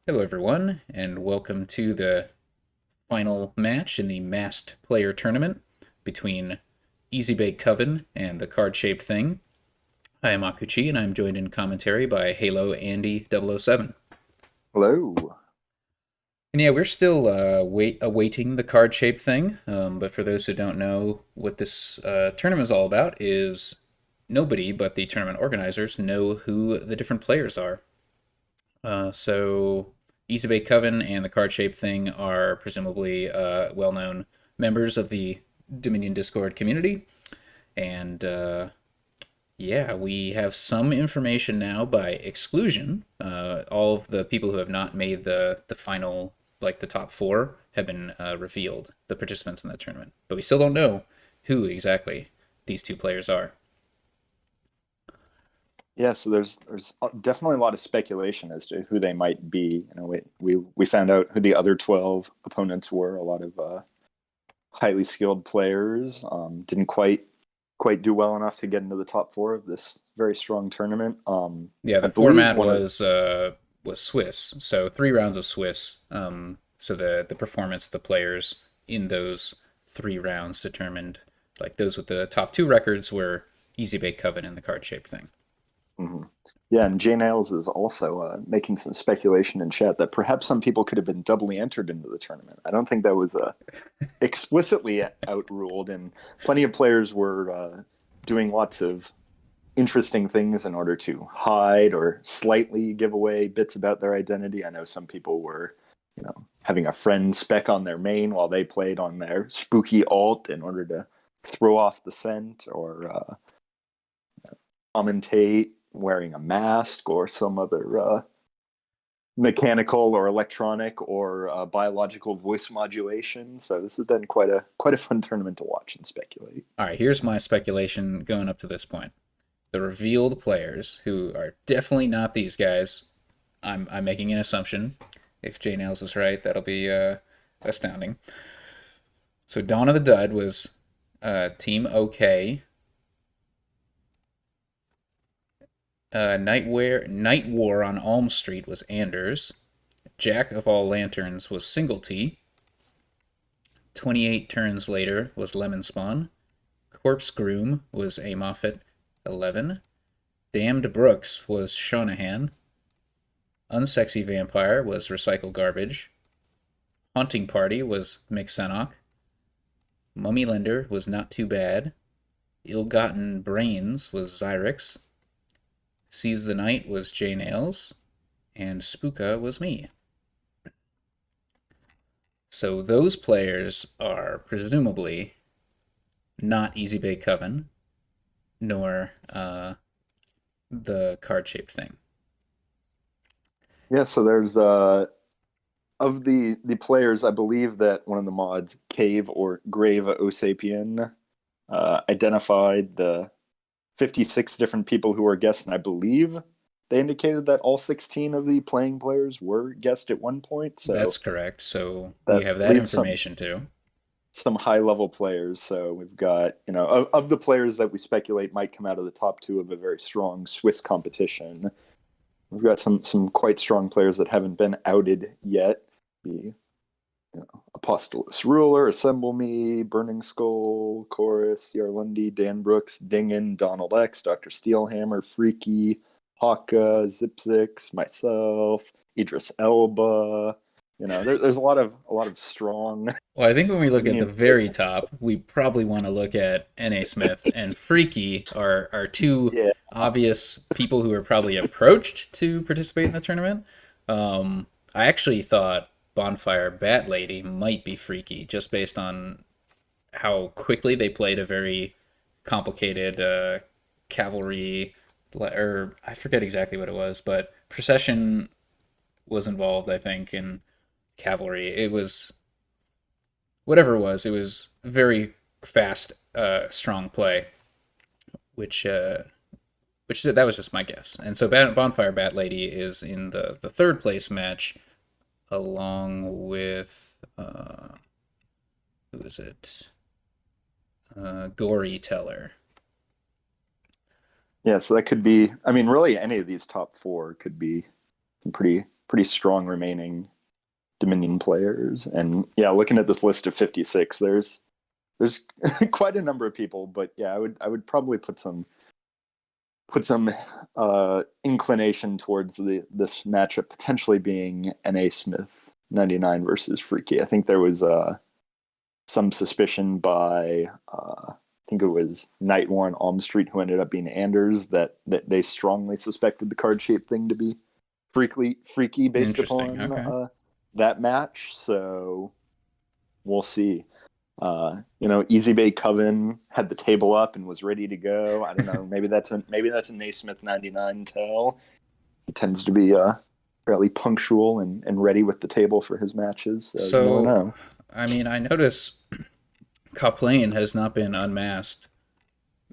Hello, everyone, and welcome to the final match in the Masked Player tournament between Easy Bake Coven and the Card Shaped Thing. I am Akuchi, and I'm joined in commentary by Halo Andy 007. Hello. And yeah, we're still awaiting the Card Shaped Thing, but for those who don't know what this tournament is all about, is nobody but the tournament organizers know who the different players are. So Easy Bake Coven and the Card Shaped Thing are presumably well known members of the Dominion Discord community. And yeah, we have some information now by exclusion. All of the people who have not made the final, like the top four, have been revealed, the participants in the tournament. But we still don't know who exactly these two players are. Yeah, so there's definitely a lot of speculation as to who they might be. We found out who the other 12 opponents were. A lot of highly skilled players didn't quite do well enough to get into the top four of this very strong tournament. Yeah, I the believe format one of was Swiss, so 3 rounds of Swiss. So the performance of the players in those 3 rounds determined, like those with the top two records were Easy Bake Coven and the Card Shaped Thing. mhm. Yeah, and Jay Nails is also making some speculation in chat that perhaps some people could have been doubly entered into the tournament. I don't think that was explicitly outruled, and plenty of players were doing lots of interesting things in order to hide or slightly give away bits about their identity. I know some people were, having a friend spec on their main while they played on their spooky alt in order to throw off the scent, or commentate wearing a mask or some other mechanical or electronic or biological voice modulation. So this has been quite a fun tournament to watch and speculate. All right, here's my speculation going up to this point. The revealed players, who are definitely not these guys, I'm making an assumption. If Jay Nails is right, that'll be astounding. So Dawn of the Dud was Team OK. Night War on Elm Street was Anders. Jack of All Lanterns was Single T. 28 turns later was Lemon Spawn. Corpse Groom was A Moffat 11. Damned Brooks was Shanahan. Unsexy Vampire was Recycle Garbage. Haunting Party was Mixenock. Mummy Lender was Not Too Bad. Ill Gotten Brains was Xyrix. Seize the Night was J Nails. And Spooka was me. So those players are presumably not Easy Bake Coven, nor the Card Shaped Thing. Yeah, so there's of the players, I believe that one of the mods, Cave or Grave Osapien, identified the 56 different people who were guests, and I believe they indicated that all 16 of the playing players were guests at one point. That's So correct. So we that have that leaves some information too. high level players. So we've got, of the players that we speculate might come out of the top two of a very strong Swiss competition. We've got some quite strong players that haven't been outed yet. The Apostolus Ruler, Assemble Me, Burning Skull, Chorus, Yarlundi, Dan Brooks, Dingen, Donald X, Dr. Steelhammer, Freaky, Haka, Zipzix, myself, Idris Elba. There's a lot of strong Well, I think when we look at the Dominion very players. top, we probably want to look at N.A. Smith and Freaky are two Yeah, obvious people who were probably approached to participate in the tournament. I actually thought Bonfire Bat Lady might be Freaky just based on how quickly they played a very complicated cavalry, or I forget exactly what it was, but procession was involved, I think, in cavalry. It was whatever it was very fast, strong play, which that was just my guess. And so Bonfire Bat Lady is in the third place match along with who is it? Gory Teller. yeah. So that could be. I mean, really, any of these top four could be some pretty pretty strong remaining Dominion players. And yeah, looking at this list of 56, there's quite a number of people, but yeah, I would probably put some inclination towards this matchup potentially being N.A. Smith 99 versus Freaky. I think there was some suspicion by I think it was Night War on Elm Street, who ended up being Anders, that they strongly suspected the card shaped thing to be freaky based Interesting. upon Okay. that match. So we'll see. Easy Bay Coven had the table up and was ready to go. I don't know. Maybe that's a Naismith 99 tell. He tends to be fairly punctual and ready with the table for his matches. So you never So, know. I mean, I notice Kaplane has not been unmasked.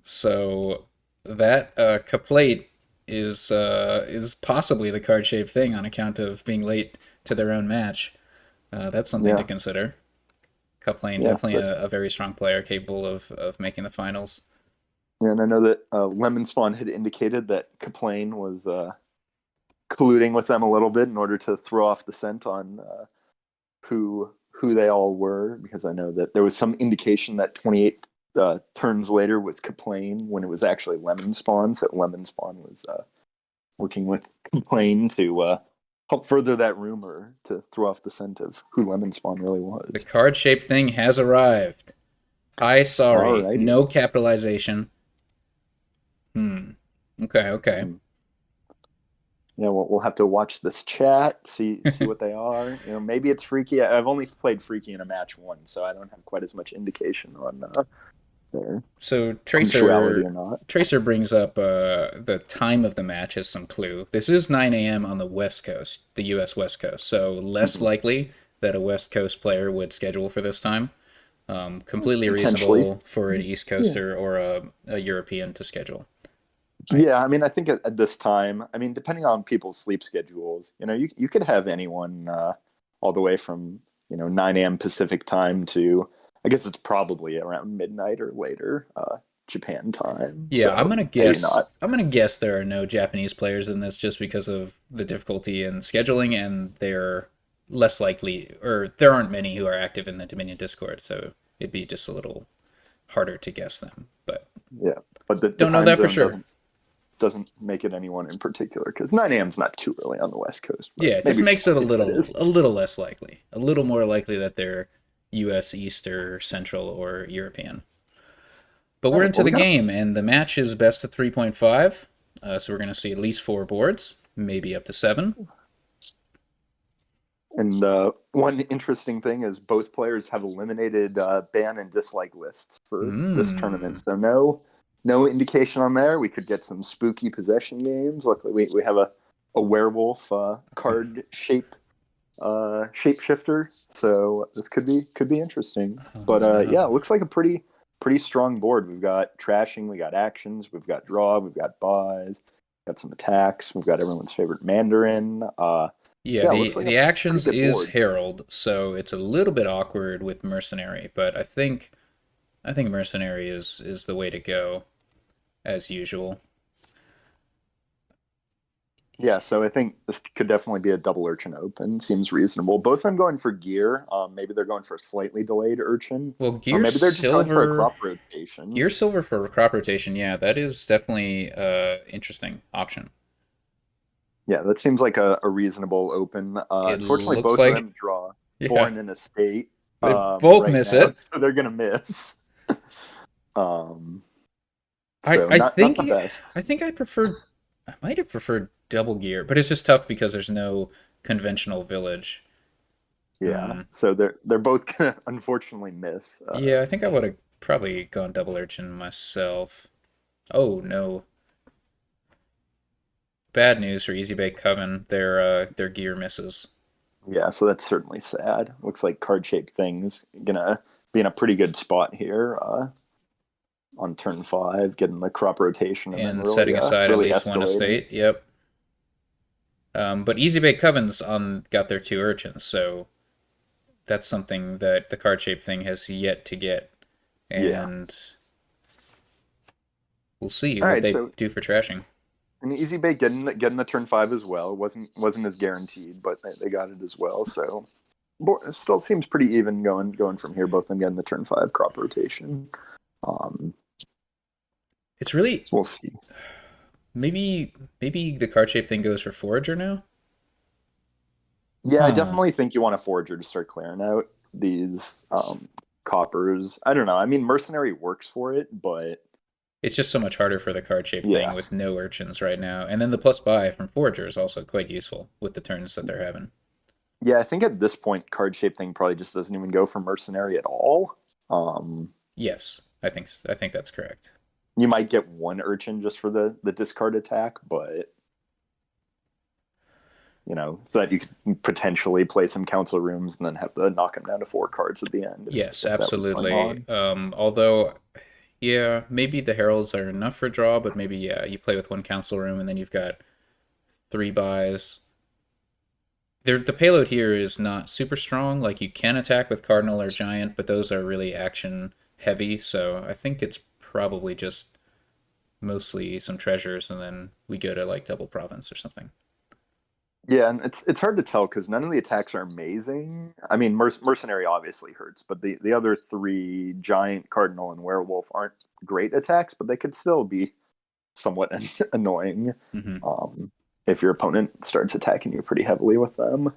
So that Kaplate is possibly the card shaped thing on account of being late to their own match. That's something to Yeah, consider. Kaplane yeah. definitely But a very strong player, capable of making the finals. yeah, and I know that Lemon Spawn had indicated that Kaplane was colluding with them a little bit in order to throw off the scent on who they all were, because I know that there was some indication that 28 turns later was Kaplane when it was actually Lemon Spawn. So Lemon Spawn was working with Kaplane to help further that rumor to throw off the scent of who Lemon Spawn really The was. card shaped thing has arrived. Hi, sorry, Alrighty. no capitalization. Hmm. Okay, okay. Hmm. Yeah, we'll have to watch this chat, see what they are. Maybe it's Freaky. I've only played Freaky in a match once, so I don't have quite as much indication on their So punctuality Tracer or not. Tracer brings up the time of the match as some clue. This is 9 a.m. on the West Coast, the U.S. West Coast, so less Mhm. likely that a West Coast player would schedule for this time. Completely Potentially. reasonable for an East Yeah. Coaster or a European to schedule. Right. Yeah, I mean, I think at this time, I mean, depending on people's sleep schedules, you could have anyone all the way from 9 a.m. Pacific time to, I guess it's probably around midnight or later Japan time. Yeah, I'm So gonna maybe guess. not. I'm gonna guess there are no Japanese players in this just because of the difficulty in scheduling, and they're less likely, or there aren't many who are active in the Dominion Discord, so it'd be just a little harder to guess them. But Yeah, but the don't know time that for zone sure. doesn't make it anyone in particular, because 9 a.m. is not too early on the West Coast, but Yeah, it just maybe for makes some it people it is. a little less likely, a little more likely that they're U.S. East or Central or European. But All we're right, into well, the we got game, and the match is best of 3.5. So we're going to see at least 4 boards, maybe up to 7. And one interesting thing is both players have eliminated ban and dislike lists for this tournament. Mmm. So no indication on there. We could get some spooky possession games. Luckily, we have a werewolf card shapeshifter. So this could be interesting. Oh But yeah, it no. looks like a pretty strong board. We've got trashing, we got actions, we've got draw, we've got buys, got some attacks, we've got everyone's favorite Mandarin. Yeah, Yeah, it looks like a the pretty actions good is board. Herald, so it's a little bit awkward with Mercenary, but I think Mercenary is the way to go as usual. Yeah, so I think this could definitely be a double Urchin Open. Seems reasonable. Both of them going for gear. Maybe they're going for a slightly delayed Urchin, Well, or maybe they're just going for a crop rotation. Gear Silver for crop rotation, yeah, that is definitely interesting option. Yeah, that seems like a reasonable open. It Unfortunately, looks both of like them draw yeah, Born in a State they both right miss now, it. so they're gonna miss. Um, I so I not think the best. I think I might have preferred double gear, but it's just tough because there's no conventional village. Yeah, Hmm. so they're both gonna unfortunately miss. Yeah, I think I would have probably gone double urchin myself. Oh no. Bad news for Easy Bake Coven. Their gear misses. Yeah, so that's certainly sad. Looks like card shaped things gonna be in a pretty good spot here on turn 5, getting the crop rotation and then And really setting aside at really least one escalating. estate. Yep. But Easy Bake Coven's on got their 2 urchins, so that's something that the card shaped thing has yet to get. Yeah. And we'll see All what right, they so do for trashing. And Easy Bake getting the turn 5 as well wasn't as guaranteed, but they got it as well. So it still seems pretty even going from here. Both of them getting the turn 5 crop rotation. Um, It's really so we'll see. maybe the card shape thing goes for Forager now. Yeah, I Huh. definitely think you want a Forager to start clearing out these coppers. I don't know. I mean, Mercenary works for it, but It's just so much harder for the card shape thing yeah, with no urchins right now. And then the plus buy from Forager is also quite useful with the turns that they're having. yeah. I think at this point, card shape thing probably just doesn't even go for Mercenary at all. Um, Yes, I think that's correct. you might get one Urchin just for the discard attack, but so that you could potentially play some council rooms and then have to knock them down to 4 cards at the end Yes, if that was going absolutely. on. Although, yeah, maybe the heralds are enough for draw, but maybe yeah, you play with one council room and then you've got three buys. The payload here is not super strong. Like you can attack with cardinal or giant, but those are really action heavy. So I think it's probably just mostly some treasures, and then we go to like double province or something. Yeah, and it's hard to tell because none of the attacks are amazing. I mean, Mercenary obviously hurts, but the other three, Giant, Cardinal, and Werewolf, aren't great attacks, but they could still be somewhat annoying Hmm. um, if your opponent starts attacking you pretty heavily with them.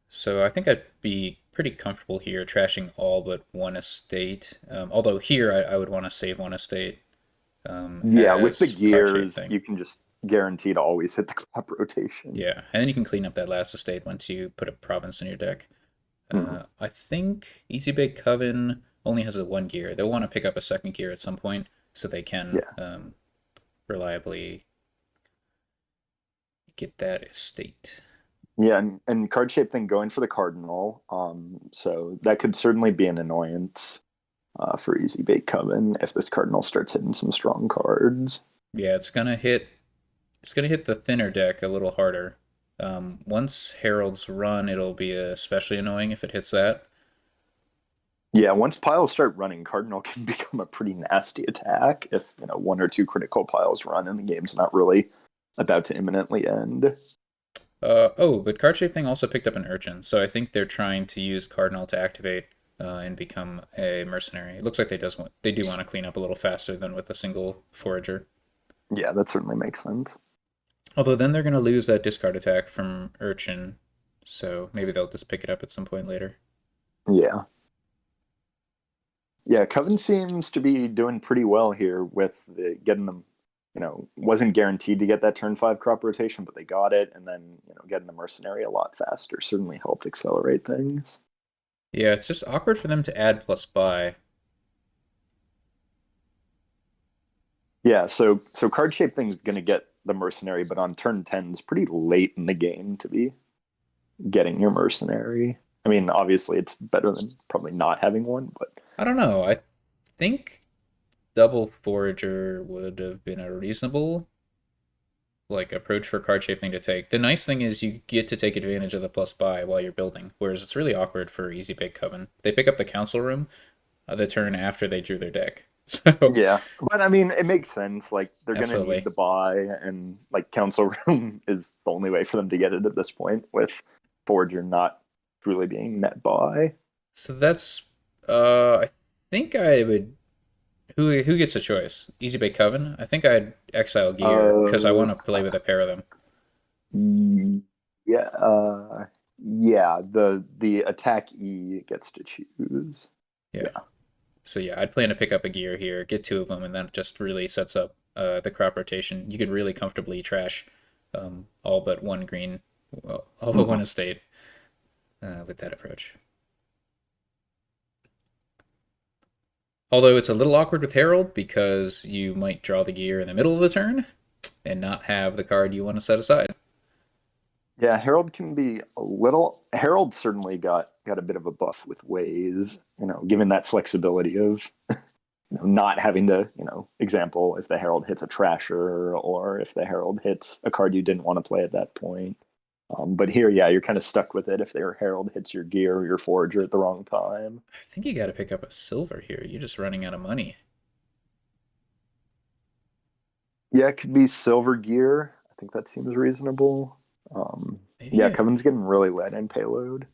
So I think I'd be pretty comfortable here trashing all but one estate. Although here I would want to save one estate Yeah, with the as card shape gears, thing. you can just guarantee to always hit the clap rotation. Yeah, and then you can clean up that last estate once you put a province in your deck. Mhm. I think Easy Bake Coven only has a one gear. They'll want to pick up a second gear at some point so they can Yeah. reliably get that estate. Yeah, and card shape thing going for the cardinal. So that could certainly be an annoyance for Easy Bake Coven if this cardinal starts hitting some strong cards. Yeah, it's gonna hit. It's gonna hit the thinner deck a little harder. Once Herald's run, it'll be especially annoying if it hits that. Yeah, once piles start running, cardinal can become a pretty nasty attack if one or two critical piles run and the game's not really about to imminently end. Oh, but Card Shape Thing also picked up an Urchin, so I think they're trying to use Cardinal to activate and become a mercenary. It looks like they do want to clean up a little faster than with a single Forager. Yeah, that certainly makes sense. Although then they're going to lose that discard attack from Urchin, so maybe they'll just pick it up at some point later. Yeah. Yeah, Coven seems to be doing pretty well here with getting them, wasn't guaranteed to get that turn 5 crop rotation, but they got it, and then, getting the mercenary a lot faster certainly helped accelerate things. Yeah, it's just awkward for them to add plus buy. Yeah, so card shape thing is going to get the mercenary, but on turn 10 is pretty late in the game to be getting your mercenary. I mean, obviously it's better than probably not having one, but I don't know. I think double Forager would have been a reasonable like approach for card shaping to take. The nice thing is you get to take advantage of the plus buy while you're building, whereas it's really awkward for Easy Bake Coven. They pick up the council room the turn after they drew their deck. So yeah. But I mean, it makes sense. Like they're going to need absolutely. the buy, and like council room is the only way for them to get it at this point, with Forger not truly being net buy. So that's I think I would who gets a choice? Easy Bake Coven? I think I'd exile gear because I Uh, want to play with a pair of them. yeah, yeah. The attack E gets to choose. Yeah. Yeah. So yeah, I'd plan to pick up a gear here, get two of them, and that just really sets up the crop rotation. You could really comfortably trash all but one green, well, all but one Mhm. estate with that approach. Although it's a little awkward with Herald because you might draw the gear in the middle of the turn and not have the card you want to set aside. Yeah, Harold can be a little. Harold certainly got a bit of a buff with ways, given that flexibility of not having to, example, if the Herald hits a Trasher or if the Herald hits a card you didn't want to play at that point. But here, yeah, you're kind of stuck with it if their Herald hits your gear or your Forager at the wrong time. I think you got to pick up a silver here. You're just running out of money. Yeah, it could be silver gear. I think that seems reasonable. Um, Maybe yeah, Coven's getting really light in payload.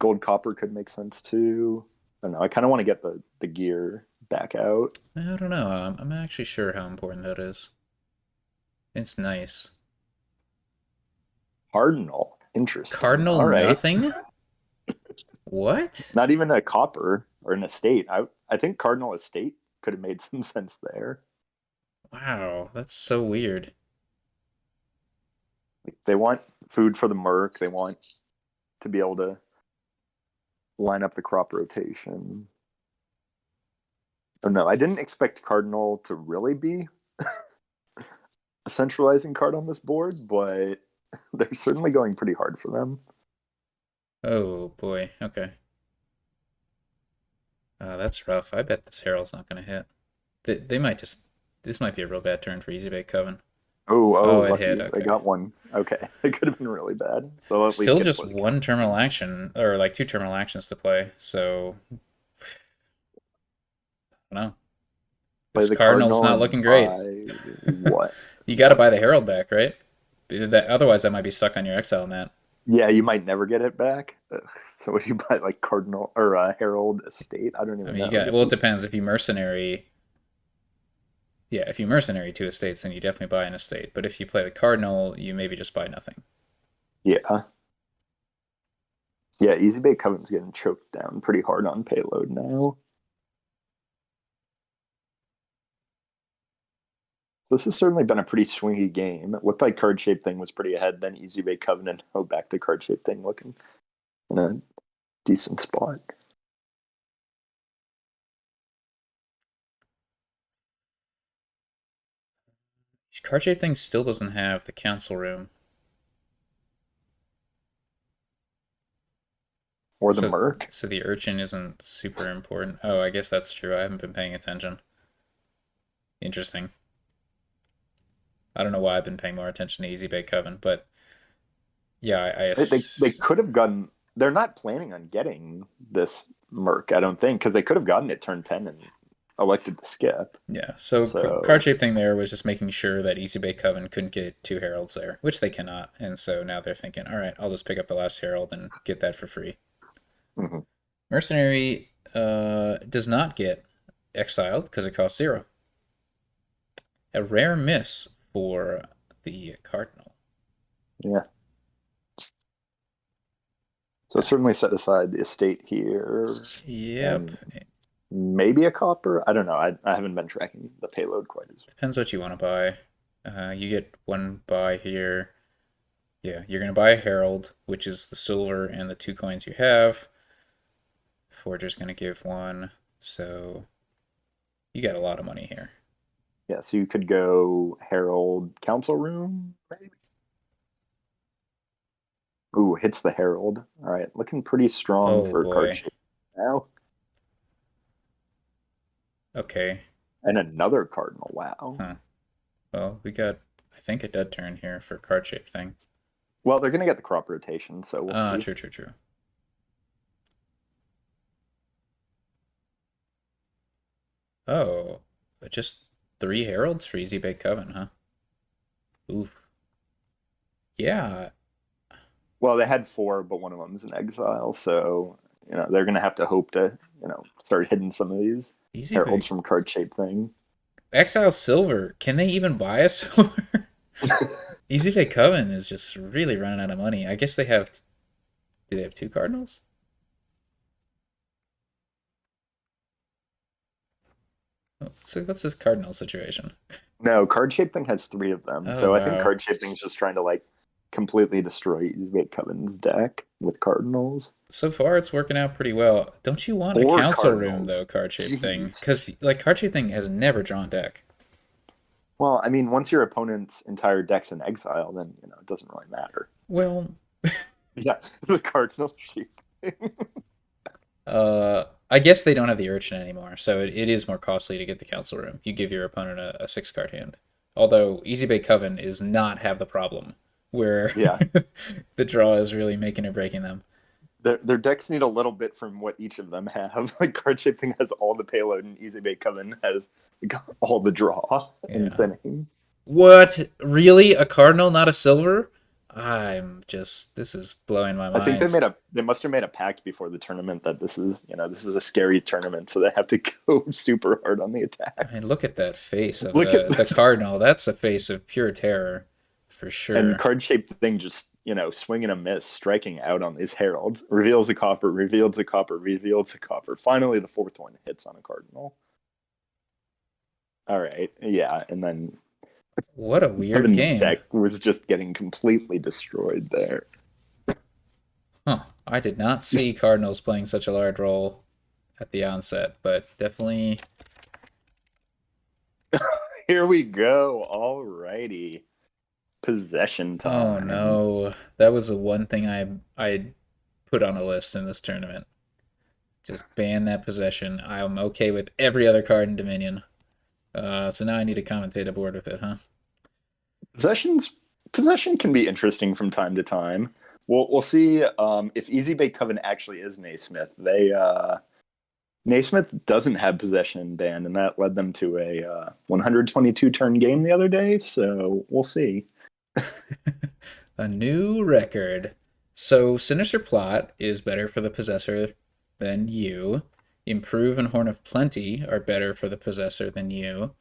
Gold copper could make sense too. I don't know. I kind of want to get the gear back out. I don't know. I'm not actually sure how important that is. It's nice. Cardinal. Interesting. Cardinal All right. nothing? What? Not even a copper or an estate. I think Cardinal Estate could have made some sense there. Wow, that's so weird. Like, they want food for the Merc. They want to be able to line up the crop rotation. Oh no, I didn't expect Cardinal to really be a centralizing card on this board, but they're certainly going pretty hard for them. Oh boy. Okay. That's rough. I bet this Herald's not going to hit. They might just. This might be a real bad turn for Easy Bake Coven. Oh, Oh, it hit. lucky. They Okay. got one. Okay. It could have been really bad. So they'll at least Still get to just play the one count. terminal action, or like two terminal actions to play. So, I don't know. Play This the Cardinal's Cardinal not and looking great. buy what? You got to What? buy the Herald back, right? Otherwise, that might be stuck on your exile mat. Yeah, you might never get it back. Ugh. So would you buy like Cardinal or Herald Estate? I don't I even mean, you know. got. This Well, it is depends. If you mercenary, yeah, if you mercenary two estates, then you definitely buy an estate. But if you play the Cardinal, you maybe just buy nothing. yeah. Yeah, Easy Bake Coven's getting choked down pretty hard on payload now. This has certainly been a pretty swingy game. It looked like Card Shape Thing was pretty ahead, then Easy Bake Coven and oh back to Card Shape Thing looking in a decent spot. This card shape thing still doesn't have the council room. Or the So Merc. so the urchin isn't super important. Oh, I guess that's true. I haven't been paying attention. Interesting. I don't know why I've been paying more attention to Easy Bake Coven, but yeah, They could have gotten. They're not planning on getting this Merc, I don't think, because they could have gotten it turn 10 and elected to skip. yeah. So card So, shape thing there was just making sure that Easy Bake Coven couldn't get two heralds there, which they cannot. And so now they're thinking, all right, I'll just pick up the last herald and get that for free. mhm. Mercenary does not get exiled because it costs 0. A rare miss for the Cardinal. Yeah. So certainly set aside the estate here Yep. and maybe a copper. I don't know. I haven't been tracking the payload quite as. Depends what you want to buy. You get one buy here. Yeah, you're going to buy a Herald, which is the silver and the 2 coins you have. Forger's going to give one. So you got a lot of money here. Yeah, so you could go Herald Council Room, maybe. Ooh, hits the Herald. All right, looking pretty strong Oh for card boy. shape now. Okay. And another Cardinal. Wow. Huh. Well, we got, I think, a dead turn here for card shape thing. Well, they're gonna get the crop rotation, so we'll Ah, see. true, true, true. Oh, just 3 Heralds for Easy Bake Coven, huh? Oof. Yeah, Well, they had four, but one of them's in exile, so they're gonna have to hope to start hitting some of these Easy heralds Bake. from card shape thing. Exile Silver. Can they even buy a silver? Easy Bake Coven is just really running out of money. I guess they have. Do they have 2 Cardinals? So what's this Cardinal situation? No, card shape thing has three of them, Oh so I think wow. card shape thing's just trying to like completely destroy Easy Coven's deck with Cardinals. So far it's working out pretty well. Don't you want a Four council room Cardinals. though, card shape thing? Jeez. Because like card shape thing has never drawn deck. Well, I mean, once your opponent's entire deck's in exile, then it doesn't really matter. Well, Yeah, the Cardinal shape. I guess they don't have the urchin anymore, so it is more costly to get the council room. You give your opponent a 6 card hand. Although Easy Bake Coven is not have the problem where Yeah, the draw is really making or breaking them. their decks need a little bit from what each of them have. Like card shape thing has all the payload, and Easy Bake Coven has all the draw and Yeah. thinning. What? Really? A cardinal, not a silver? This is blowing my I think mind. they must have made a pact before the tournament that this is a scary tournament, so they have to go super hard on the I mean, attacks. look at that face of Look at the this. cardinal. That's a face of pure terror, for And sure. card shaped thing just, swing and a miss, striking out on these heralds. Reveals a copper, reveals a copper, reveals a copper. Finally, the fourth one hits on a cardinal. All right. Yeah. And then What a weird Kevin's game. deck was just getting completely destroyed there. Huh. I did not see cardinals playing such a large role at the onset, but definitely. Here we go. All righty. Possession Oh time. no, that was the one thing I put on a list in this tournament. Just ban that possession. I'm okay with every other card in Dominion. So now I need to commentate a board with it, huh? Possessions Possession can be interesting from time to time. We'll see if Easy Bake Coven actually is Naismith. Naismith doesn't have possession banned, and that led them to a 122 turn game the other day. So we'll see. A new record. So Sinister Plot is better for the possessor than you. Improve and Horn of Plenty are better for the possessor than you.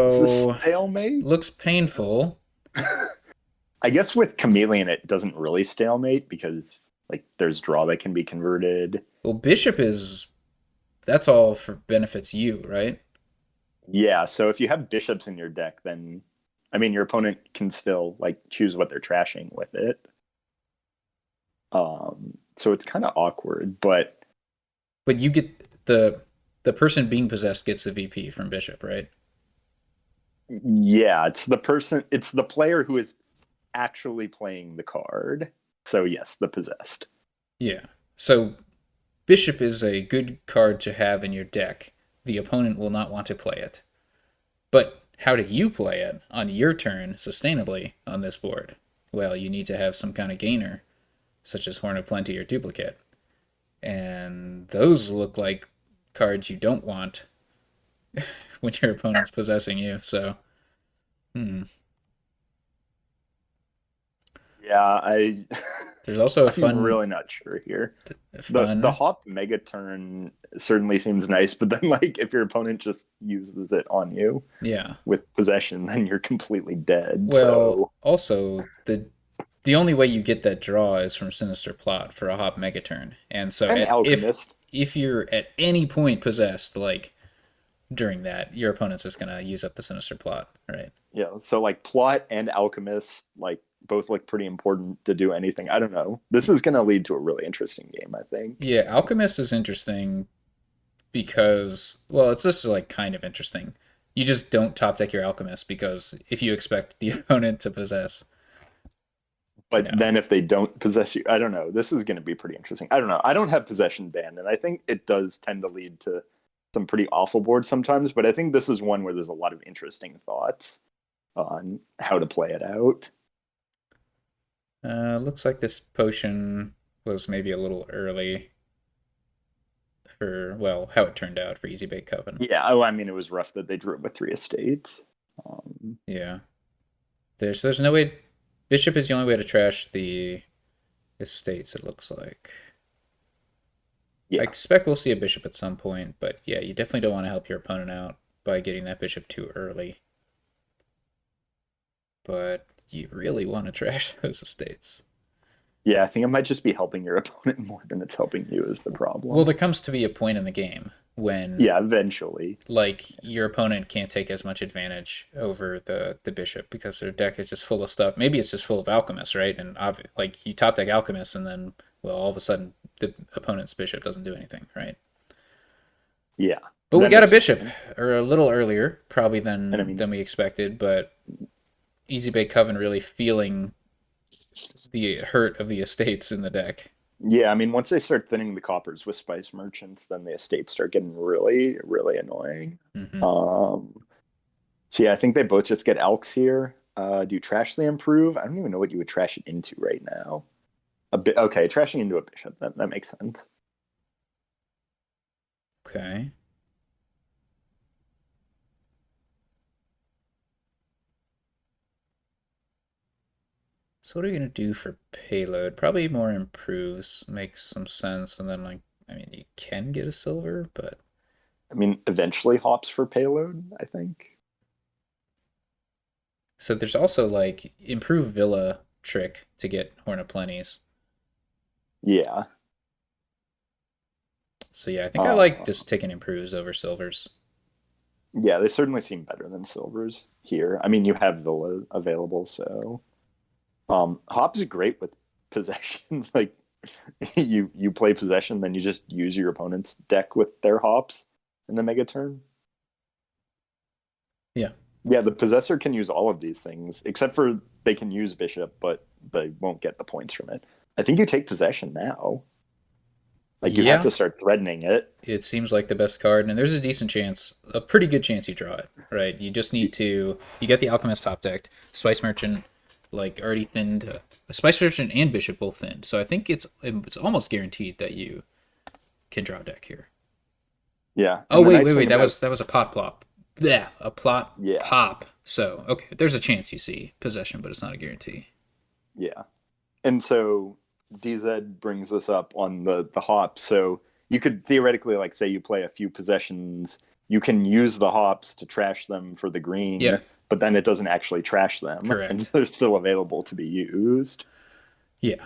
It's a So stalemate. looks painful. I guess with Chameleon, it doesn't really stalemate because like there's draw that can be converted. Well, Bishop is that's all for benefits you, right? Yeah, so if you have bishops in your deck, then I mean your opponent can still like choose what they're trashing with it. So it's kind of awkward, but But you get the person being possessed gets the VP from Bishop, right? yeah, it's the player who is actually playing the card. So yes, the possessed. Yeah. So Bishop is a good card to have in your deck. The opponent will not want to play it. But how do you play it on your turn sustainably on this board? Well, you need to have some kind of gainer, such as Horn of Plenty or Duplicate. And those look like cards you don't want when your opponent's possessing you. So, hmm. Yeah, There's also a I'm really not sure here. The fun, hop mega turn certainly seems nice, but then like if your opponent just uses it on you yeah. with possession, then you're completely dead. Well, So also the only way you get that draw is from Sinister Plot for a Hop Megaturn. And so and Alchemist. if you're at any point possessed, like during that, your opponent's just gonna use up the Sinister Plot, right? Yeah, so like plot and alchemist like both look pretty important to do anything. I don't know. This is going to lead to a really interesting game, I think. Yeah, Alchemist is interesting because well, it's just like kind of interesting. You just don't top deck your Alchemist because if you expect the opponent to possess, you But know, then if they don't possess you, I don't know. This is going to be pretty interesting. I don't know. I don't have possession banned, and I think it does tend to lead to some pretty awful boards sometimes. But I think this is one where there's a lot of interesting thoughts on how to play it out. looks like this potion was maybe a little early for well, how it turned out for Easy Bake Coven. Yeah, oh, I mean, it was rough that they drew it with three estates. Yeah. There's no way Bishop is the only way to trash the estates, it looks like. I Yeah, expect we'll see a bishop at some point, but yeah, you definitely don't want to help your opponent out by getting that bishop too early. But you really want to trash those estates. yeah. I think it might just be helping your opponent more than it's helping you is the Well, problem. there comes to be a point in the game when Yeah, eventually. like your opponent can't take as much advantage over the bishop because their deck is just full of stuff. Maybe it's just full of alchemists, right? And like you top deck alchemists, and then well, all of a sudden the opponent's bishop doesn't do anything, right? Yeah. But we Then got a it's bishop, fine. or a little earlier, probably And I than mean, we expected. But Easy Bay Coven really feeling the hurt of the estates in the deck. yeah, I mean, once they start thinning the coppers with spice merchants, then the estates start getting really, really annoying. Hmm. Um, so yeah, I think they both just get elks here. Do you trash the improve? I don't even know what you would trash it into right now. A bit okay, trashing into a bishop. That makes sense. Okay. So what are you gonna do for payload? Probably more improves makes some sense, and then like I mean you can get a silver, but I mean, eventually hops for payload, I think. so there's also like improve Villa trick to get Horn of Plenties. Yeah. So yeah, I think I like Uh, just taking improves over silvers. yeah, they certainly seem better than silvers here. I mean, you have Villa available, so Hop's great with possession. Like you play possession, then you just use your opponent's deck with their hops in the mega turn. Yeah. Yeah, the possessor can use all of these things, except for they can use bishop, but they won't get the points from it. I think you take possession now. Like you have Yeah, to start threatening it. it seems like the best card, and there's a decent chance, a pretty good chance you draw it, right? You just need to, you get the Alchemist top decked, Spice Merchant, like already thinned, Spice Merchant and Bishop both thinned, so I think it's almost guaranteed that you can draw a deck here. Yeah, Oh and the wait, nice wait, thing wait, about that was a pot plop. Yeah, a plot yeah, pop. So okay, there's a chance you see possession, but it's not a guarantee. yeah, and so DZ brings us up on the hops. So you could theoretically, like, say you play a few possessions, you can use the hops to trash them for the Yeah, green, but then it doesn't actually trash them, and correct. they're still available to be used. Yeah.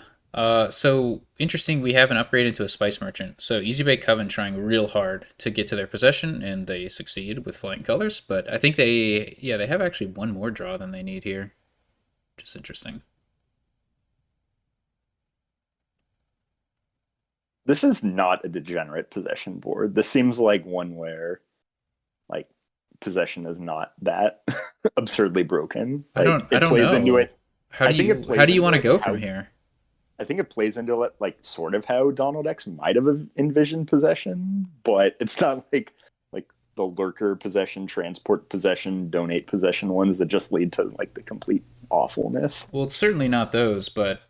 So interesting. We have an upgrade into a spice merchant. So Easy Bake Coven trying real hard to get to their possession, and they succeed with flying colors. But I think yeah, they have actually one more draw than they need here, which is interesting. This is not a degenerate possession board. This seems like one where like possession is not that absurdly broken. Like I it don't plays into know. it. I think it How plays do you want into to it go from how here? I think it plays into it like sort of how Donald X might have envisioned possession, but it's not like the lurker possession, transport possession, donate possession ones that just lead to like the complete awfulness. Well, it's certainly not those, but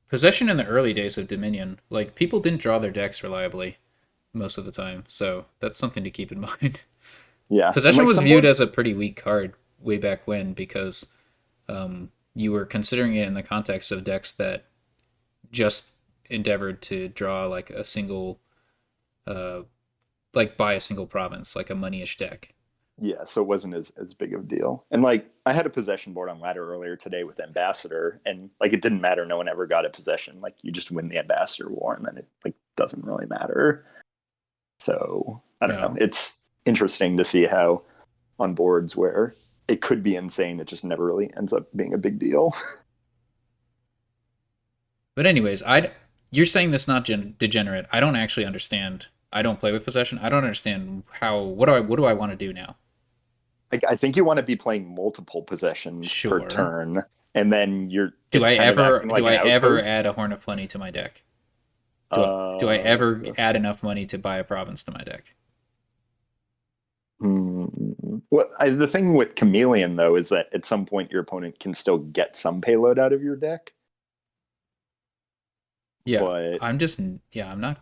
possession in the early days of Dominion, like people didn't draw their decks reliably most of the time, so that's something to keep in mind. Yeah, and Possession like was some viewed as boards, a pretty weak card way back when because you were considering it in the context of decks that just endeavored to draw like a single, uh, like buy a single province, like a moneyish deck. yeah, so it wasn't as big of a deal. And like I had a possession board on ladder earlier today with Ambassador, and like it didn't matter. No one ever got a possession. Like you just win the Ambassador war, and then it like doesn't really matter. So I don't Yeah, know. It's interesting to see how on boards where it could be insane, it just never really ends up being a big deal. but anyways, I you're saying this not degenerate. I don't actually understand. I don't play with possession. I don't understand how. What do I want to do now? I think you want to be playing multiple possessions per Sure. turn, and then it's kind of acting Do like I an ever outpost. add a Horn of Plenty to my deck? Do I Uh, ever add enough money to buy a province to my deck? the thing with Chameleon though is that at some point your opponent can still get some payload out of your deck, Yeah, but I'm just yeah, I'm not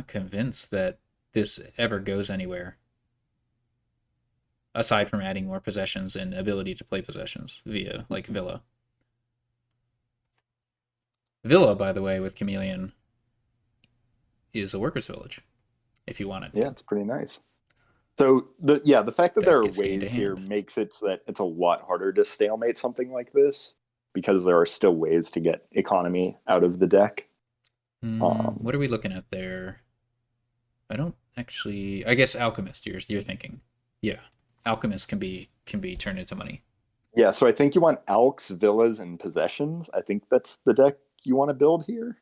convinced that this ever goes anywhere aside from adding more possessions and ability to play possessions via like Villa. Villa, by the way, with Chameleon is a workers' village if you wanted yeah, to. it's pretty nice. So the fact that there That are gets gained a ways here hand. makes it so that it's a lot harder to stalemate something like this because there are still ways to get economy out of the deck. What are we looking at there? I don't actually. I guess Alchemist. You're thinking, yeah, Alchemist can be turned into money. Yeah, so I think you want Alks, Villas, and Possessions. I think that's the deck you want to build here.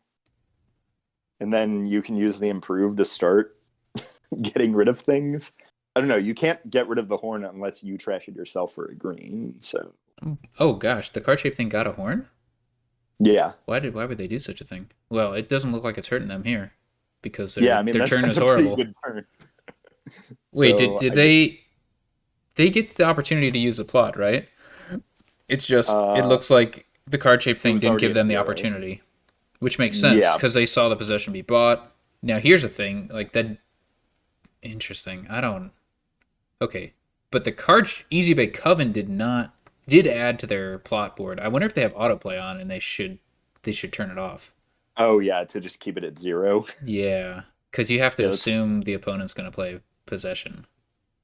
And then you can use the Improve to start getting rid of things. I don't know. You can't get rid of the horn unless you trash it yourself for a green. So Oh gosh, the card shape thing got a horn. yeah, Why would they do such a thing? Well, it doesn't look like it's hurting them here because yeah. I mean their turn that's is a pretty horrible. good turn. Wait, So did I get they get the opportunity to use a plot, right? It's just it uh, looks like the card shape it thing was didn't already give at them the 0. opportunity, which makes sense Yeah, because they saw the possession be bought. Now here's the thing, like that interesting. I don't okay, but the card Easy Bay Coven did not did add to their plot board. I wonder if they have autoplay on, and they should turn it off. Oh yeah, to just keep it at 0. Yeah, because you have to Yeah, that's assume the opponent's going to play possession.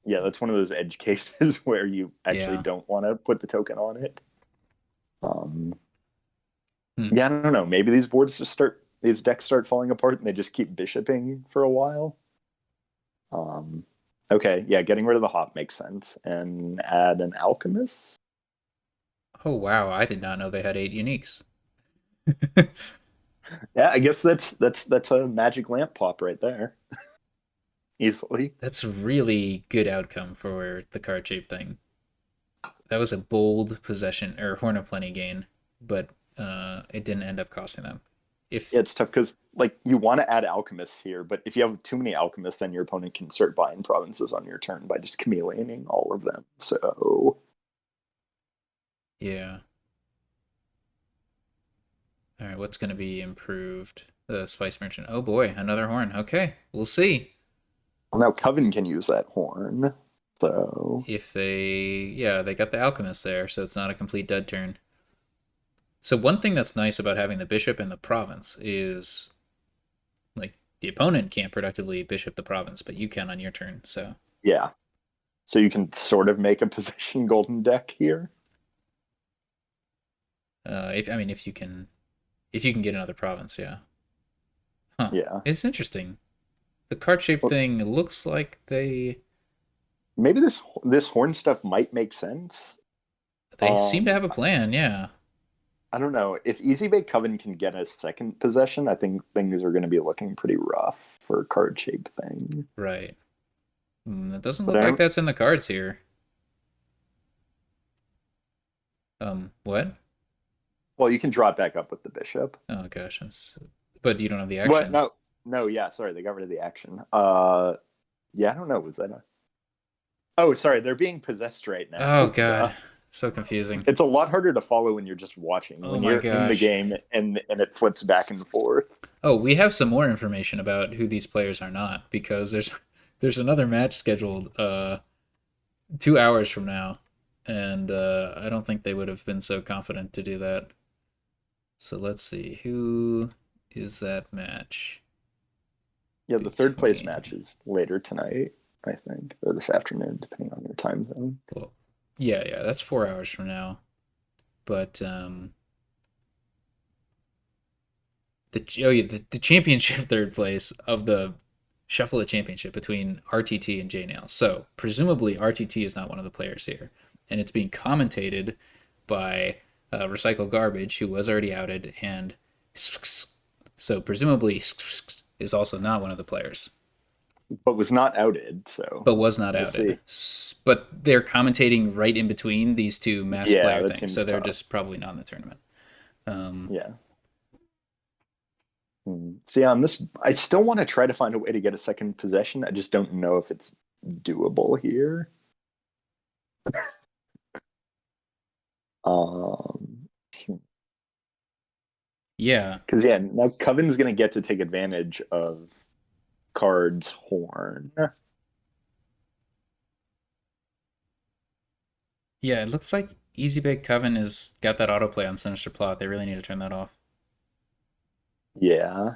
yeah, that's one of those edge cases where you actually Yeah. don't want to put the token on it. Um, Hmm. yeah, I don't know. Maybe these decks start falling apart and they just keep bishoping for a while. Um, okay, yeah, getting rid of the hop makes sense and add an alchemist. Oh wow, I did not know they had 8 uniques. Yeah, I guess that's a magic lamp pop right there, easily. That's a really good outcome for the card shape thing. That was a bold possession or Horn of Plenty gain, but it didn't end up costing them. If Yeah, it's tough because like you want to add alchemists here, but if you have too many alchemists, then your opponent can start buying provinces on your turn by just chameleoning all of them. So yeah, all right, what's going to be improved? The Spice Merchant. Oh boy, another horn. Okay, we'll see now Coven can use that horn. So if yeah, they got the Alchemist there, so it's not a complete dead turn. So one thing that's nice about having the bishop in the province is like the opponent can't productively bishop the province, but you can on your turn. So yeah, so you can sort of make a possession golden deck here. if I mean if you can get another province, yeah. Huh. Yeah, It's interesting. The card shaped well, thing looks like maybe this horn stuff might make sense. they seem to have a plan, yeah. I don't know if Easy Bake Coven can get a second possession. I think things are going to be looking pretty rough for card shape thing. Right. It doesn't But look I like don't. that's in the cards here. What? Well, you can draw it back up with the bishop. Oh gosh, but you don't have the What? action. No, no. Yeah, sorry, they got rid of the action. Yeah, I don't know. Was that a? Oh, sorry, they're being possessed right Oh now. Duh. god, so confusing. It's a lot harder to follow when you're just watching. Oh When my you're in the gosh. game and it flips back and forth. Oh, we have some more information about who these players are not because there's another match scheduled 2 hours from now, and I don't think they would have been so confident to do that. So let's see who is that match Yeah, the third place between. match is later tonight, I think, or this afternoon, depending on your time zone. Well, yeah, that's 4 hours from now. But the championship third place of the Shuffle It Championship between RTT and JNail. So presumably RTT is not one of the players here, and it's being commentated by Recycle Garbage, who was already outed, and so presumably is also not one of the players, But was not outed, so but was not we'll outed. see. But they're commentating right in between these two Masqued Yeah, Player that things, so seems they're tough. just probably not in the tournament. Um, Yeah. So yeah, on this, I still want to try to find a way to get a second possession. I just don't know if it's doable here. Um, yeah, because yeah, now Coven's gonna get to take advantage of Card's horn. Yeah, it looks like Easy Bake Coven has got that autoplay on Sinister Plot. They really need to turn that off. Yeah,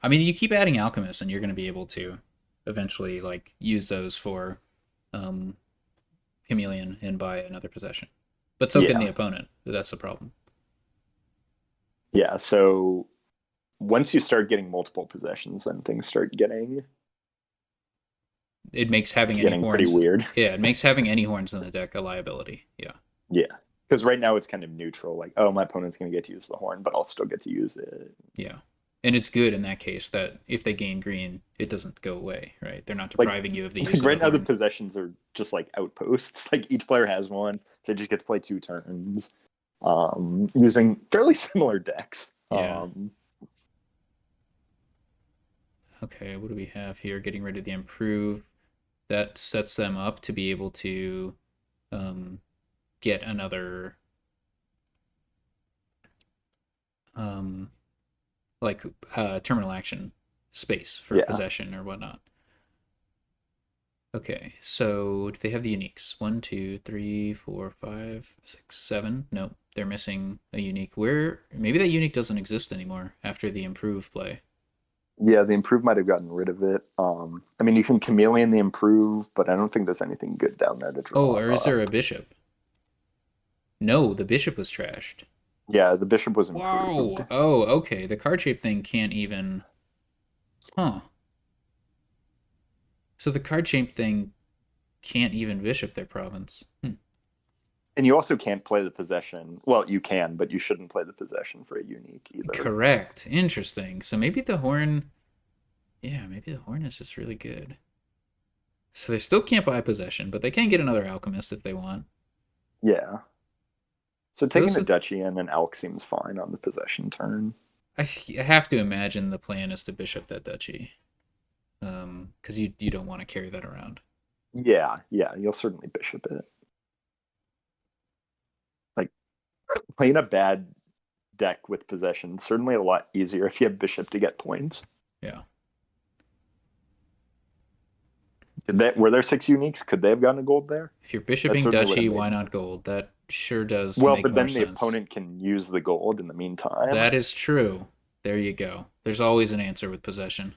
I mean, you keep adding Alchemists, and you're going to be able to eventually like use those for um, Chameleon and buy another possession. But so can the yeah, opponent. That's the problem. yeah. So once you start getting multiple possessions, then things start It makes having any getting pretty horns. weird. Yeah, it makes having any horns in the deck a liability. Yeah, Yeah, because right now it's kind of neutral. Like, oh, my opponent's gonna get to use the horn, but I'll still get to use it. yeah. And it's good in that case that if they gain green, it doesn't go away, right? They're not Like, depriving you of the use like of the right now the horn. possessions are just like outposts. Like each player has one, so they just get to play 2 turns. Using fairly similar decks. Yeah. Okay, what do we have here? Getting rid of the improve. That sets them up to be able to um, get another um, like terminal action space for Yeah, possession or whatnot. Okay, so do they have the uniques? One, two, three, four, five, six, seven. Nope, they're missing a unique. Where maybe that unique doesn't exist anymore after the improve play. Yeah, the improve might have gotten rid of it. I mean, you can chameleon the improve, but I don't think there's anything good down there to Oh, draw or is there a up. bishop? No, the bishop was trashed. Yeah, the bishop was improved. Whoa. Oh, okay. The card shape thing can't even. Huh. So the card shape thing can't even bishop their province. Hmm. And you also can't play the possession. Well, you can, but you shouldn't play the possession for a unique either. Correct. Interesting. So maybe the horn. Yeah, maybe the horn is just really good. So they still can't buy possession, but they can get another alchemist if they want. Yeah. So taking Those the are. duchy and an elk seems fine on the possession turn. I have to imagine the plan is to bishop that duchy, because you don't want to carry that around. Yeah, yeah, you'll certainly bishop it. Like playing a bad deck with possession certainly a lot easier if you have bishop to get points. Yeah. Were there six uniques? Could they have gotten a gold there? If you're That bishoping certainly would have duchy, made. why not gold? That sure does Well, make but more then the sense. opponent can use the gold in the meantime. That is true. There you go. There's always an answer with possession.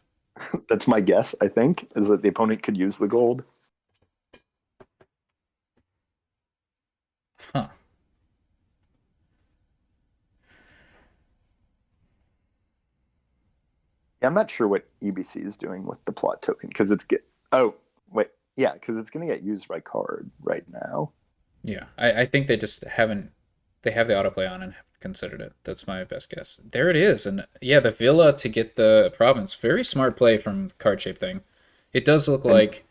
That's my guess, I think, is that the opponent could use the gold. Huh. Yeah, I'm not sure what EBC is doing with the plot token because it's get. Oh, wait. Yeah, because it's going to get used by card right now. Yeah. I think they just haven't. They have the autoplay on and haven't considered it. That's my best guess. There it is. And yeah, the villa to get the province. Very smart play from card shape thing. It does look And like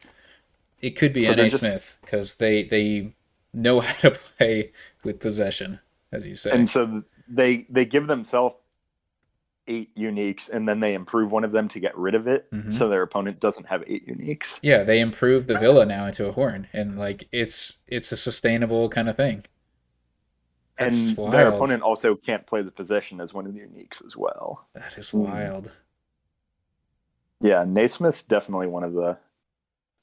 it could be so they're N.A. just. Smith because they know how to play with possession, as you say. And so they give themselves eight uniques and then they improve one of them to get rid of it Hmm. so their opponent doesn't have eight uniques. Yeah, they improved the villa now into a horn, and like it's a sustainable kind of thing. That's And their wild. opponent also can't play the possession as one of the uniques as well. That is Mm. wild. Yeah, Naismith's definitely one of the.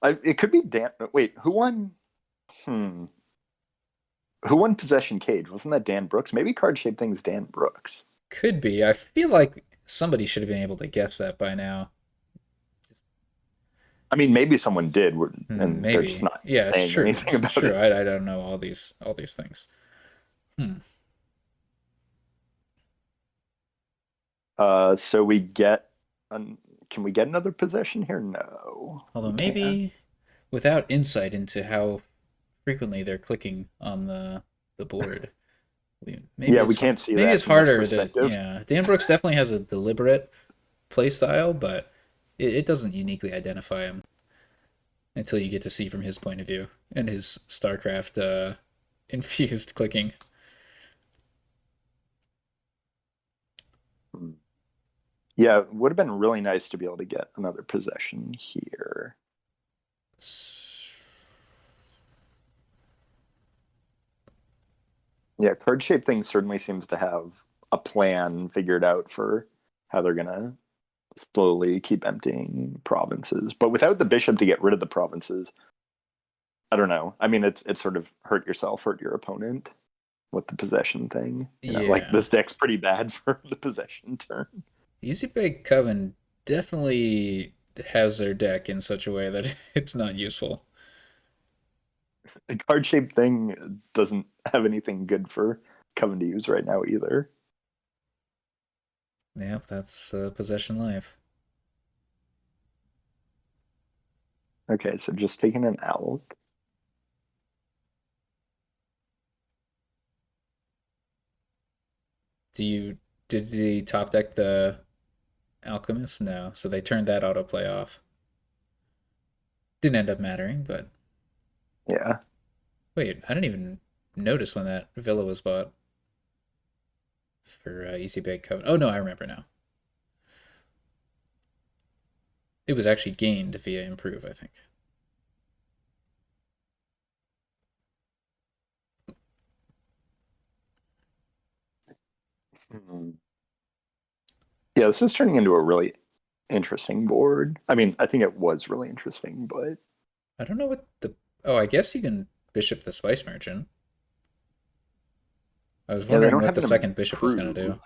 It could be Dan. Wait, who won? Hmm. Who won Possession Cage? Wasn't that Dan Brooks? Maybe Card Shaped Thing's Dan Brooks. Could be. I feel like somebody should have been able to guess that by now. I mean, maybe someone did, and they're just Maybe. not Yeah, it's saying true. anything about True. it. I don't know all these things. Hmm. So we get. An, can we get another possession here? No, Although we can't. maybe without insight into how frequently they're clicking on the board, maybe Yeah, we it's can't see maybe that it's from this harder that perspective. yeah. Dan Brooks definitely has a deliberate play style, but it doesn't uniquely identify him until you get to see from his point of view and his StarCraft infused clicking. Hmm. Yeah, it would have been really nice to be able to get another possession here. Yeah, Card Shaped Thing certainly seems to have a plan figured out for how they're gonna slowly keep emptying provinces. But without the bishop to get rid of the provinces, I don't know. I mean, it's sort of hurt yourself, hurt your opponent with the possession thing. Like Yeah, this deck's pretty bad for the possession turn. Easy Bake Coven definitely has their deck in such a way that it's not useful. The Card Shaped Thing doesn't have anything good for Coven to use right now either. Yep, that's possession life. Okay, so just taking an elk. Do you did the top deck the Alchemist? No, so they turned that autoplay off. Didn't end up mattering, but Yeah. wait, I didn't even notice when that villa was bought for Easy Bake Coven. Oh no, I remember now. It was actually gained via improve, I think. Hmm. Yeah, this is turning into a really interesting board. I mean, I think it was really interesting, but I don't know what the. Oh, I guess you can bishop the spice merchant. I was Yeah, they wondering don't what have the an second bishop was going to do. improve.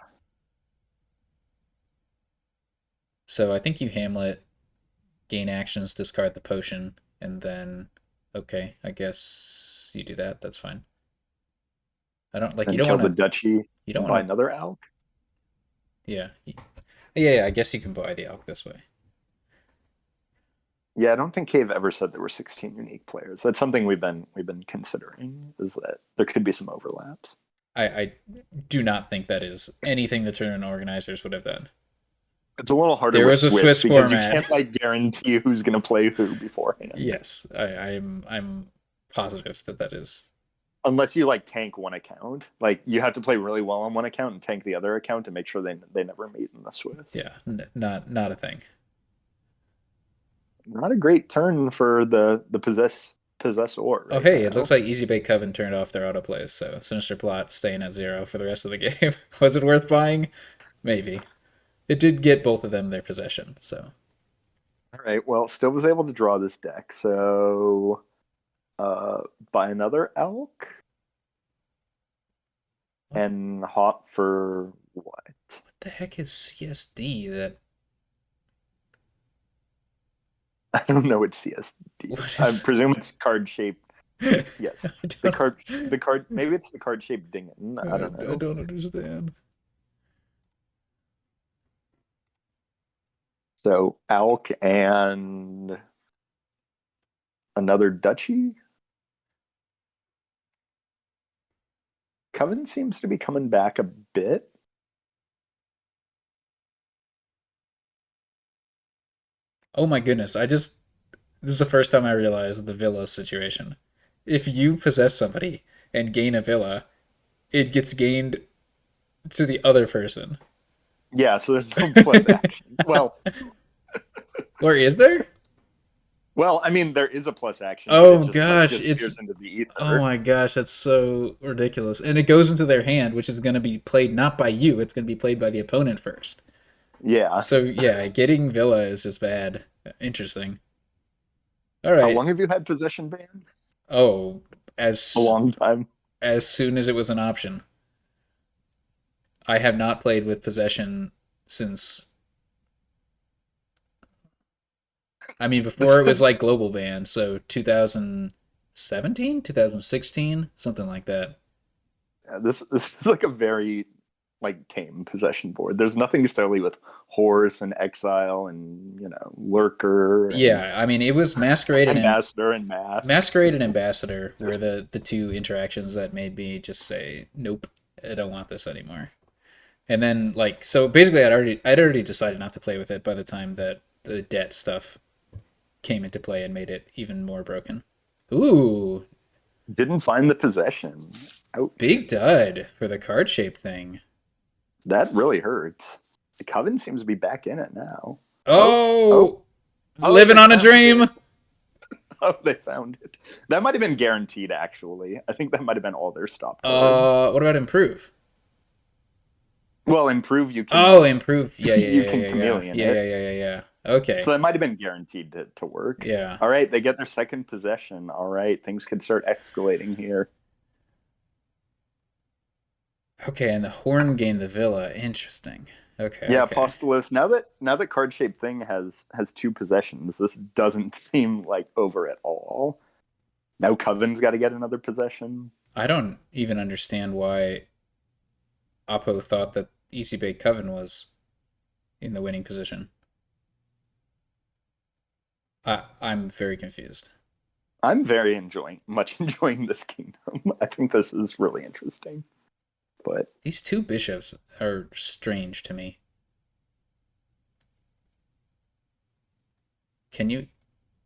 So I think you Hamlet, gain actions, discard the potion, and then okay, I guess you do that. That's fine. I don't like you And don't kill want the to duchy you don't and want buy to another elk. yeah. Yeah, I guess you can buy the elk this way. Yeah, I don't think Cave ever said there were 16 unique players. That's something we've been considering, is that there could be some overlaps. I do not think that is anything the tournament organizers would have done. It's a little harder There with was a Swiss Swiss because you format. can't like guarantee who's going to play who beforehand. Yes, I'm positive that that is. Unless you like tank one account. Like you have to play really well on one account and tank the other account to make sure they never meet in the Swiss. Yeah, not a thing. Not a great turn for the possessor Oh, right hey, it now. looks like Easy Bake Coven turned off their autoplays, so Sinister Plot staying at 0 for the rest of the game. Was it worth buying? Maybe. It did get both of them their possession, so. All right. Well, still was able to draw this deck. So buy another elk What and hop for what? the heck is CSD that. I don't know what CSD What is. I is. presume it's card shaped. I Yes, the don't. card. Maybe it's the card shaped dingen. I don't I know. don't understand. So elk and another duchy. Coven seems to be coming back a bit. Oh my goodness, I just. This is the first time I realized the villa situation. If you possess somebody and gain a villa, it gets gained to the other person. Yeah, so there's no plus action. Or is there? I mean, there is a plus action, but it Oh just like gosh, it's disappears into the oh ether. my gosh, that's so ridiculous. And it goes into their hand, which is going to be played not by you, it's going to be played by the opponent first. Yeah. So yeah, getting Villa is just bad. Interesting. All How right. long have you had possession ban? Oh, A as long time. as soon as it was an option. I have not played with possession since I mean before This it was is like global ban, so 2017, 2016, something like that. this is like a very like tame possession board. There's nothing necessarily with horse and exile and lurker and Yeah, I mean it was Masquerade and ambassador and mask. Masquerade and Ambassador were the two interactions that made me just say, nope, I don't want this anymore. And then like so basically I'd already decided not to play with it by the time that the debt stuff came into play and made it even more broken. Ooh, Didn't find the possession. Ouch. big dud for the card shaped thing. That really hurts. The Coven seems to be back in it now. Oh, oh, Oh, oh, living they on a found it. dream. Oh, they found it. That might have been guaranteed, actually. I think that might have been all their stop cards. What about improve? Well, improve you can Oh, improve. Yeah, yeah, you yeah, can yeah, yeah, chameleon yeah, yeah, it. yeah, yeah, yeah. Okay, So that might have been guaranteed to work. yeah. All right, they get their second possession. All right, things could start escalating here. Okay, and the horn gained the villa. Interesting. Okay, Yeah, okay. Apostolos. Now that card shaped thing has two possessions, this doesn't seem like over at all. Now Coven's got to get another possession. I don't even understand why Oppo thought that Easy Bake Coven was in the winning position. I'm very confused. I'm very much enjoying this kingdom. I think this is really interesting. But These two bishops are strange to me. Can you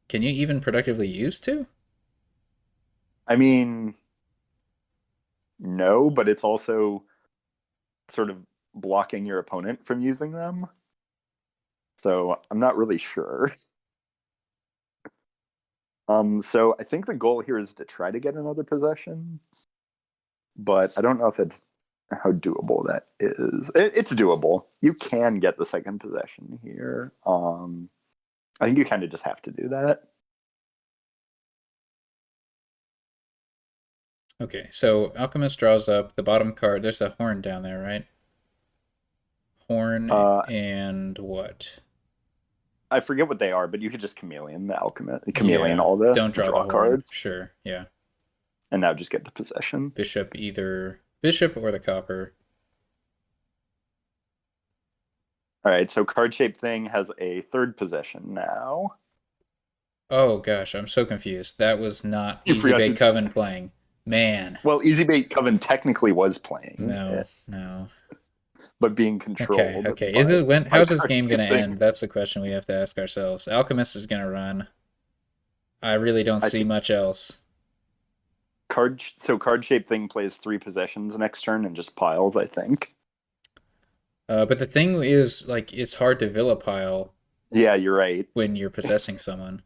can you even productively use two? I mean, no, but it's also sort of blocking your opponent from using them. So I'm not really sure. So I think the goal here is to try to get another possession, but I don't know if it's how doable that is. It's doable. You can get the second possession here. I think you kind of just have to do that. Okay, so Alchemist draws up the bottom card. There's a horn down there, right? Horn Uh, and what? I forget what they are, but you could just chameleon the alchemist, chameleon Yeah, all the don't draw the draw horn. cards, Sure, yeah. and now just get the possession. Bishop, either bishop or the copper. All right, so card shaped thing has a third possession now. Oh gosh, I'm so confused. That was not You Easy forgot Bake who's Coven playing. Man, well, Easy Bait Coven technically was playing no, it, no. but being Okay, controlled okay. Is by it when? by How's this card game gonna shaped thing. end? That's the question we have to ask ourselves. Alchemist is gonna run. I really don't I see think much else. card shaped thing plays three possessions next turn and just piles. I think. But the thing is, like, it's hard to vilipile Yeah, you're right. when you're possessing someone.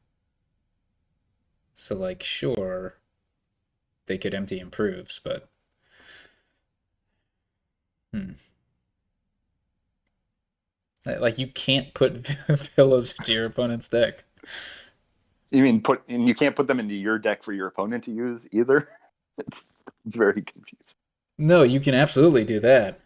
So, like, sure, they could empty improves, but hmm. Like, you can't put villas into your opponent's deck. You mean and you can't put them into your deck for your opponent to use either. It's very confusing. No, you can absolutely do that.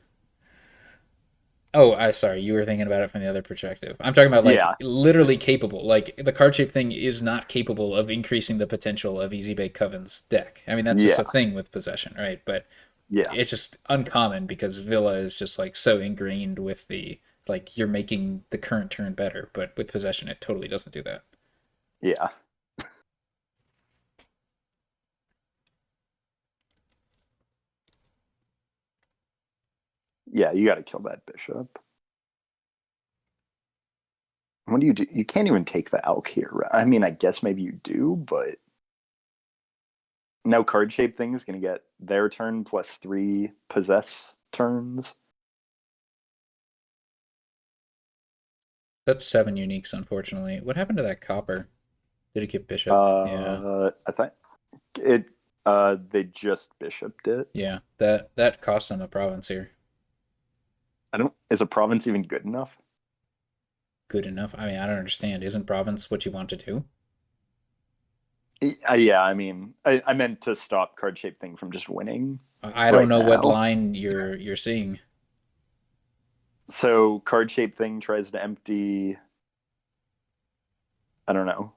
Oh, I sorry, you were thinking about it from the other perspective. I'm talking about like Yeah, literally capable. Like the card shape thing is not capable of increasing the potential of Easy Bake Coven's deck. I mean, that's just yeah, a thing with possession, right? But yeah, it's just uncommon because Villa is just like so ingrained with the like you're making the current turn better, but with possession it totally doesn't do that. yeah, yeah. You got to kill that bishop. What do you do? You can't even take the elk here. Right? I mean, I guess maybe you do, but no card shape thing is going to get their turn plus three possess turns. That's 7 uniques, unfortunately. What happened to that copper? Did it get bishoped? Yeah. I think it. They just bishoped it. Yeah. That cost them a province here. I don't. Is a province even good enough? Good enough. I mean, I don't understand. Isn't province what you want to do? Yeah, I mean, I meant to stop card shape thing from just winning I don't right know what now. line you're seeing. So card shape thing tries to empty. I don't know.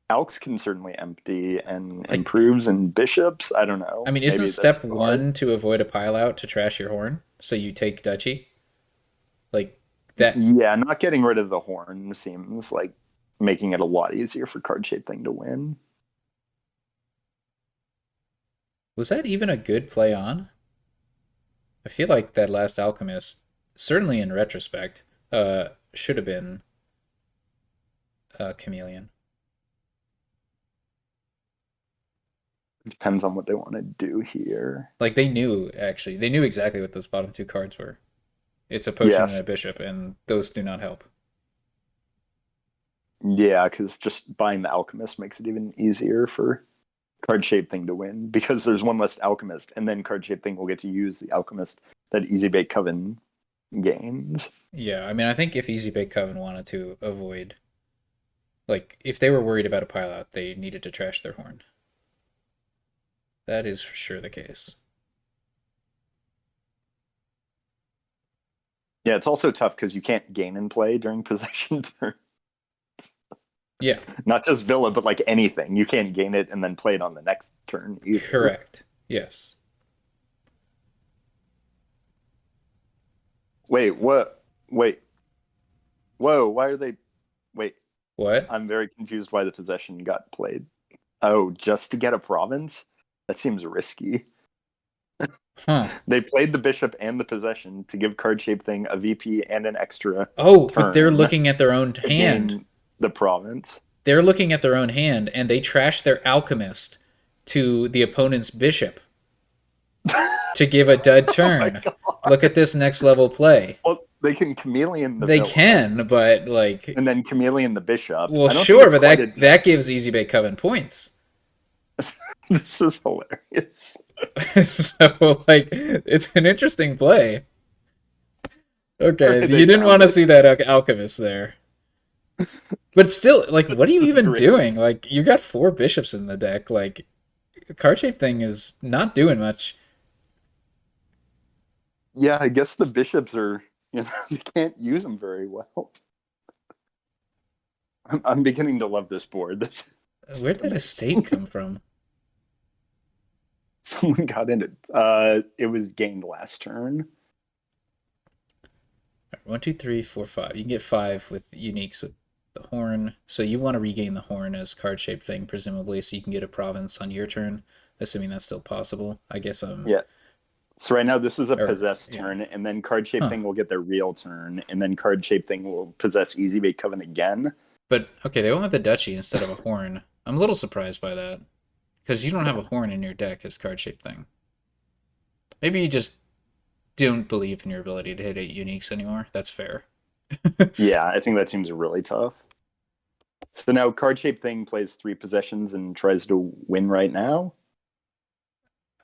Alks can certainly empty and Like, improves and bishops. I don't know. I mean, isn't Maybe that's step too hard. one to avoid a pile out to trash your horn? So you take duchy? Like that Yeah, not getting rid of the horn seems like making it a lot easier for card shape thing to win. was that even a good play on? I feel like that last alchemist, certainly in retrospect, should have been chameleon. Depends on what they want to do here. Like they knew exactly what those bottom two cards were. It's a potion and Yes. a bishop, and those do not help. Yeah, because just buying the alchemist makes it even easier for card shape thing to win because there's one less alchemist, and then card shape thing will get to use the alchemist that Easy Bake Coven gains. Yeah, I mean, I think if Easy Bake Coven wanted to avoid, like, if they were worried about a pile out, they needed to trash their horn. That is for sure the case. Yeah, it's also tough because you can't gain and play during possession turn. Yeah, Not just Villa, but like anything. You can't gain it and then play it on the next turn either. correct. Yes. Wait, what? Wait, whoa, why are they. Wait, What? I'm very confused why the possession got played. Oh, just to get a province? That seems risky. Huh. They played the bishop and the possession to give card shape thing a VP and an extra Oh, but they're turn looking at their own to hand. gain the province. They're looking at their own hand, and they trash their alchemist to the opponent's bishop to give a dud Oh my turn. god! Look at this next level play. Well, they can chameleon the They villa can, but like, and then chameleon the bishop. well, I don't think sure, it's but quite that gives Easy Bake Coven points. This is hilarious. So like, it's an interesting play. Okay, They you didn't found want to it. see that alchemist there. But still, like, what are you This is even great. doing? Like, you got four bishops in the deck. Like, Card Shape Thing is not doing much. Yeah, I guess the bishops are, they can't use them very well. I'm beginning to love this board. This Where is did that estate amazing. come from? Someone got in it. It was gained last turn. One, two, three, four, five. You can get five with uniques with the horn. So you want to regain the horn as card shaped thing, presumably, so you can get a province on your turn, assuming that's still possible. I guess Yeah. So right now this is a or possessed yeah. turn, and then card shaped Huh. thing will get their real turn, and then card shaped thing will possess Easy Bait Coven again. But okay, they won't have the duchy instead of a horn. I'm a little surprised by that because you don't have Yeah. a horn in your deck as card shaped thing. Maybe you just don't believe in your ability to hit eight uniques anymore. That's fair. Yeah, I think that seems really tough. So now card shaped thing plays 3 possessions and tries to win right now.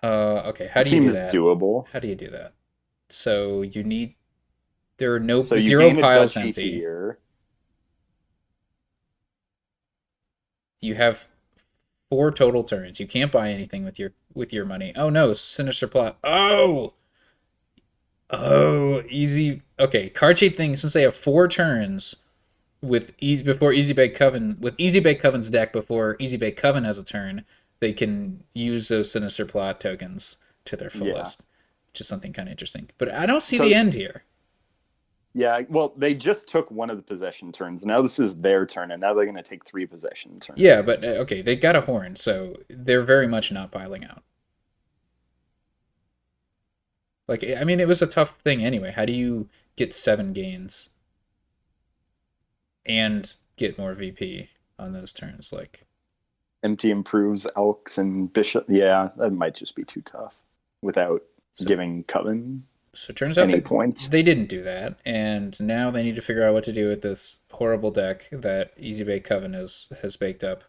Okay, how It do you do seems that? doable. How do you do that? So you need there are no So you zero gain a piles duchy empty. here. You have four total turns. You can't buy anything with your money. Oh no, sinister plot. Oh, easy. Okay, card shape thing. Since they have four turns with easy before Easy Bake Coven with Easy Bake Coven's deck before Easy Bake Coven has a turn, they can use those sinister plot tokens to their Yeah. fullest, which is something kind of interesting. But I don't see the So end here. yeah, well, they just took one of the possession turns. Now this is their turn, and now they're going to take 3 possession Yeah, but turns. okay, they got a horn, so they're very much not piling out. Like, I mean, it was a tough thing anyway. How do you get seven gains and get more VP on those turns? Like, Empty improves Elks and Bishop. Yeah, that might just be too tough without so giving Coven so it turns out any that points. they didn't do that, and now they need to figure out what to do with this horrible deck that Easy Bake Coven has baked up.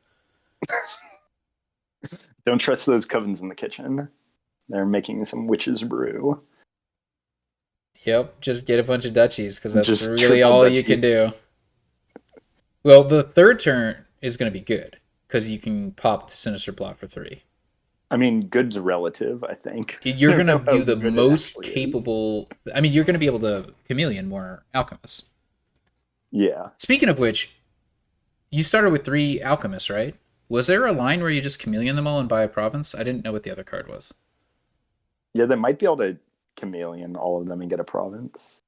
Don't trust those Covens in the kitchen. They're making some witch's brew. Yep, just get a bunch of duchies because that's Just really triple all you duchy. can do. Well, the third turn is going to be good because you can pop the Sinister Plot for three. I mean, good's relative, I think. You're I don't gonna know how do the good it most actually is. capable. I mean, you're gonna be able to chameleon more alchemists. Yeah. Speaking of which, you started with three alchemists, right? Was there a line where you just chameleon them all and buy a province? I didn't know what the other card was. Yeah, they might be able to chameleon all of them and get a province.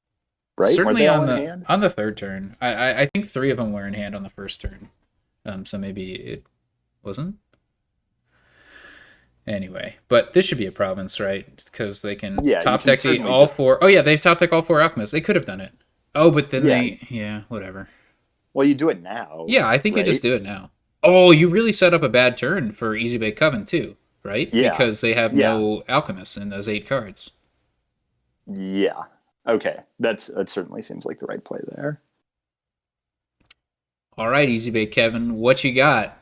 Right? Weren't Certainly they all in hand? on the third turn. I think three of them were in hand on the first turn. So maybe it wasn't. Anyway, but this should be a province, right? Because they can Yeah, you top can deck certainly all just. four. Oh yeah, they've top deck all four alchemists. They could have done it. Oh, but then Yeah. yeah, whatever. Well, you do it now, Yeah, I think you just right? do it now. Oh, you really set up a bad turn for Easy Bake Coven too, right? Yeah. Because they have Yeah. no alchemists in those eight cards. Yeah. Okay. That certainly seems like the right play there. All right, Easy Bake Kevin, what you got?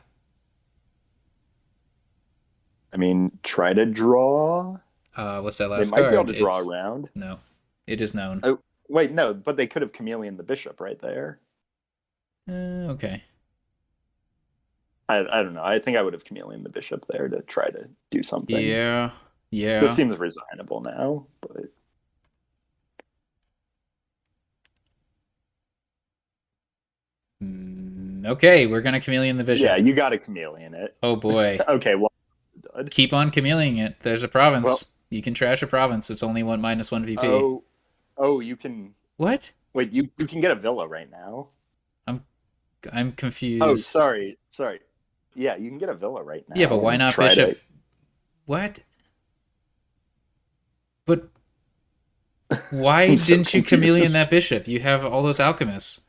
I mean, try to draw. What's that They last might be able card? to draw It's around. no, it is known. Oh, wait, no, but they could have chameleon the bishop right there. Okay. I don't know. I think I would have chameleon the bishop there to try to do something. Yeah, This yeah. seems resignable now, but Okay, we're gonna chameleon the yeah, bishop. you got to chameleon it. Oh boy, Okay, well, dud. keep on chameleoning it. There's a Well, province. You can trash a province. It's only one minus one VP. oh, oh, you can What? wait. You can get a villa right now. I'm I'm Oh, confused. sorry. Yeah, you can get a villa right Yeah, but now why and not try bishop? to. What? But why I'm so didn't you chameleon that confused. bishop? You have all those alchemists.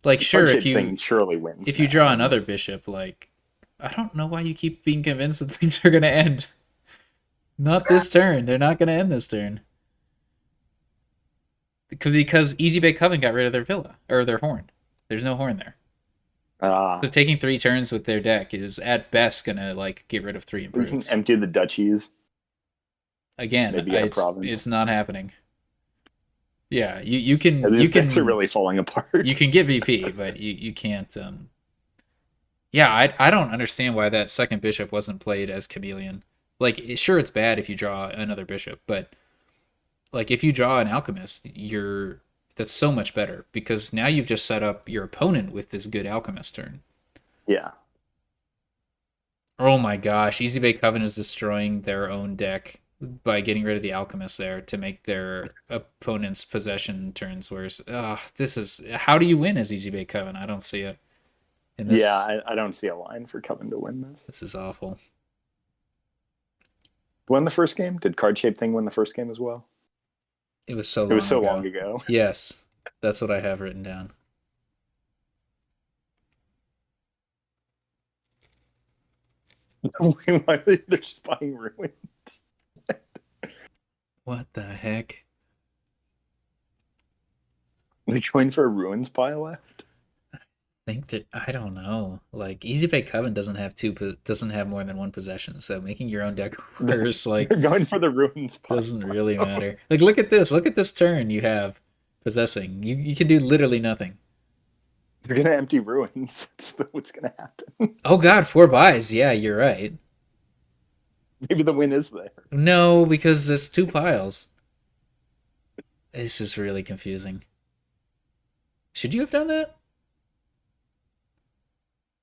Like, The sure, card shape thing surely wins if you draw now. another bishop, like, I don't know why you keep being convinced that things are gonna end. Not this turn. They're not gonna end this turn because Easy Bake Coven got rid of their villa or their horn. There's no horn there. So Ah, taking three turns with their deck is at best gonna like get rid of three we can improves. empty the duchies. Again, Maybe get a it's province. not happening. Yeah, Yeah, these decks are really falling you apart. can get VP, but you can't Yeah, I don't understand why that second bishop wasn't played as chameleon. Like, sure, it's bad if you draw another bishop, but like if you draw an alchemist, you're that's so much better because now you've just set up your opponent with this good alchemist turn. Yeah. Oh my gosh, Easy Bay Coven is destroying their own deck by getting rid of the alchemist there to make their opponent's possession turns worse. This is how do you win as Easy Bay Coven? I don't see it. And Yeah, this I don't see a line for Coven to win this. this is awful. Won the first game? Did TheCardShapedThing win the first game as well? It was so It was long so long ago. ago. Yes, that's what I have written down. Why they're just buying ruins? What the heck? They joined for a ruins pile left. Think that I don't know. Like Easy Pay Coven doesn't have more than one possession, so making your own deck worse They're like going for the ruins pile. doesn't really matter. Like look at this. Look at this turn you have possessing. You can do literally nothing. They're gonna empty ruins. That's what's gonna happen. Oh god, 4 buys. Yeah, you're right. Maybe the win is there. No, because it's 2 piles. This is really confusing. Should you have done that?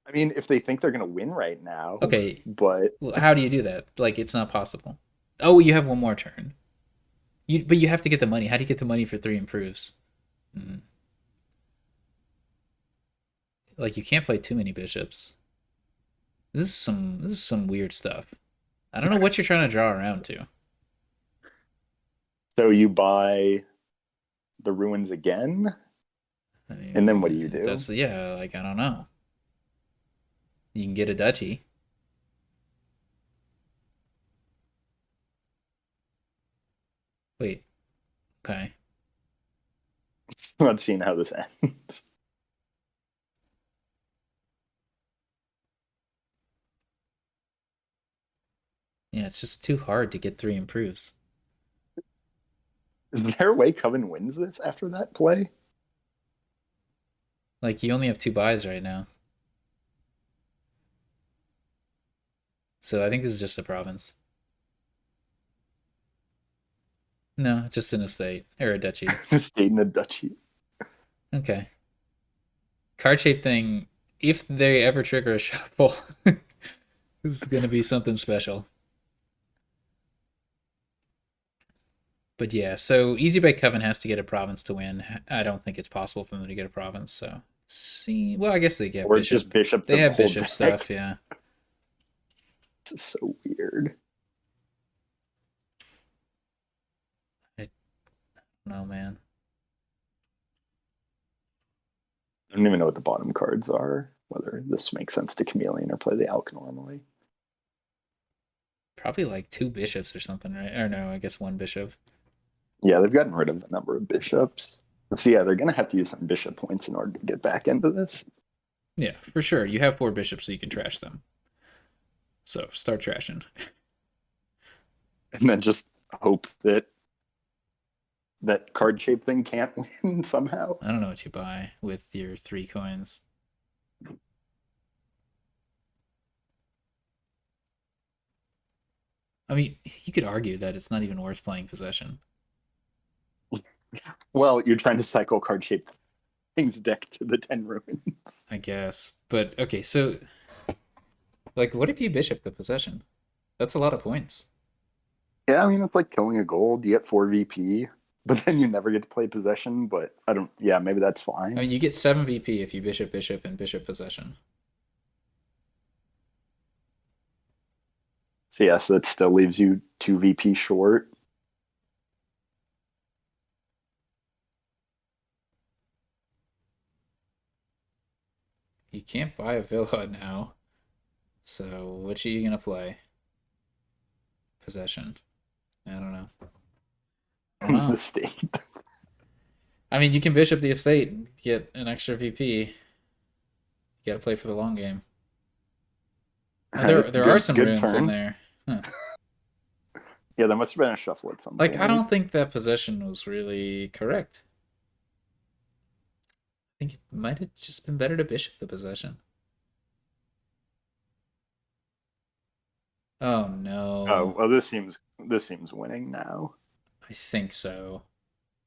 I mean, if they think they're gonna win right now, Okay, but well, how do you do that? Like it's not possible. Oh, you have one more turn. But you have to get the money. How do you get the money for 3 improves? Mm. Like you can't play too many bishops. This is some weird stuff. I don't know what you're trying to draw around to. so you buy the ruins again, I mean, and then what do you do? that's yeah, like I don't know. You can get a duchy. Wait, okay. I'm not seeing how this ends. Yeah, it's just too hard to get 3 improves. Is there a way Coven wins this after that play? Like you only have 2 buys right now. So I think this is just a province. No, it's just an estate or a duchy. Stayed in a duchy. Okay. Card shape thing. If they ever trigger a shuffle, this is gonna be something special. But yeah, so Easy Bay Coven has to get a province to win. I don't think it's possible for them to get a province. So let's see. Well, I guess they get Or just bishop. bishop They the have whole bishop deck. stuff. Yeah. This is so weird. I don't know, man. I don't even know what the bottom cards are, whether this makes sense to Chameleon or play the Alk normally. Probably like 2 bishops or something, right? Or no, I guess 1 bishop. Yeah, they've gotten rid of a number of bishops. So yeah, they're gonna have to use some bishop points in order to get back into this. Yeah, for sure. You have 4 bishops, so you can trash them. So start trashing. And then just hope that that card shape thing can't win somehow. I don't know what you buy with your 3 coins. I mean, you could argue that it's not even worth playing possession. Well, you're trying to cycle card shape thing's deck to the 10 ruins. I guess. But okay, so like what if you bishop the possession? That's a lot of points. Yeah, I mean it's like killing a gold. You get 4 VP, but then you never get to play possession. But I don't. Yeah, maybe that's I fine. mean, you get 7 VP if you bishop bishop and bishop possession. So yes, that still leaves you 2 VP short. You can't buy a villa now. So what are you gonna play? Possession. I don't know. I don't The know. state. I mean, you can bishop the estate and get an extra VP. You gotta play for the long game. All There right, there are good some good runes in turn. there. Huh. Yeah, there must have been a shuffle at some Like I point. don't think that possession was really correct. I think it might have just been better to bishop the possession. Oh Oh no. well, this seems winning now. I think so.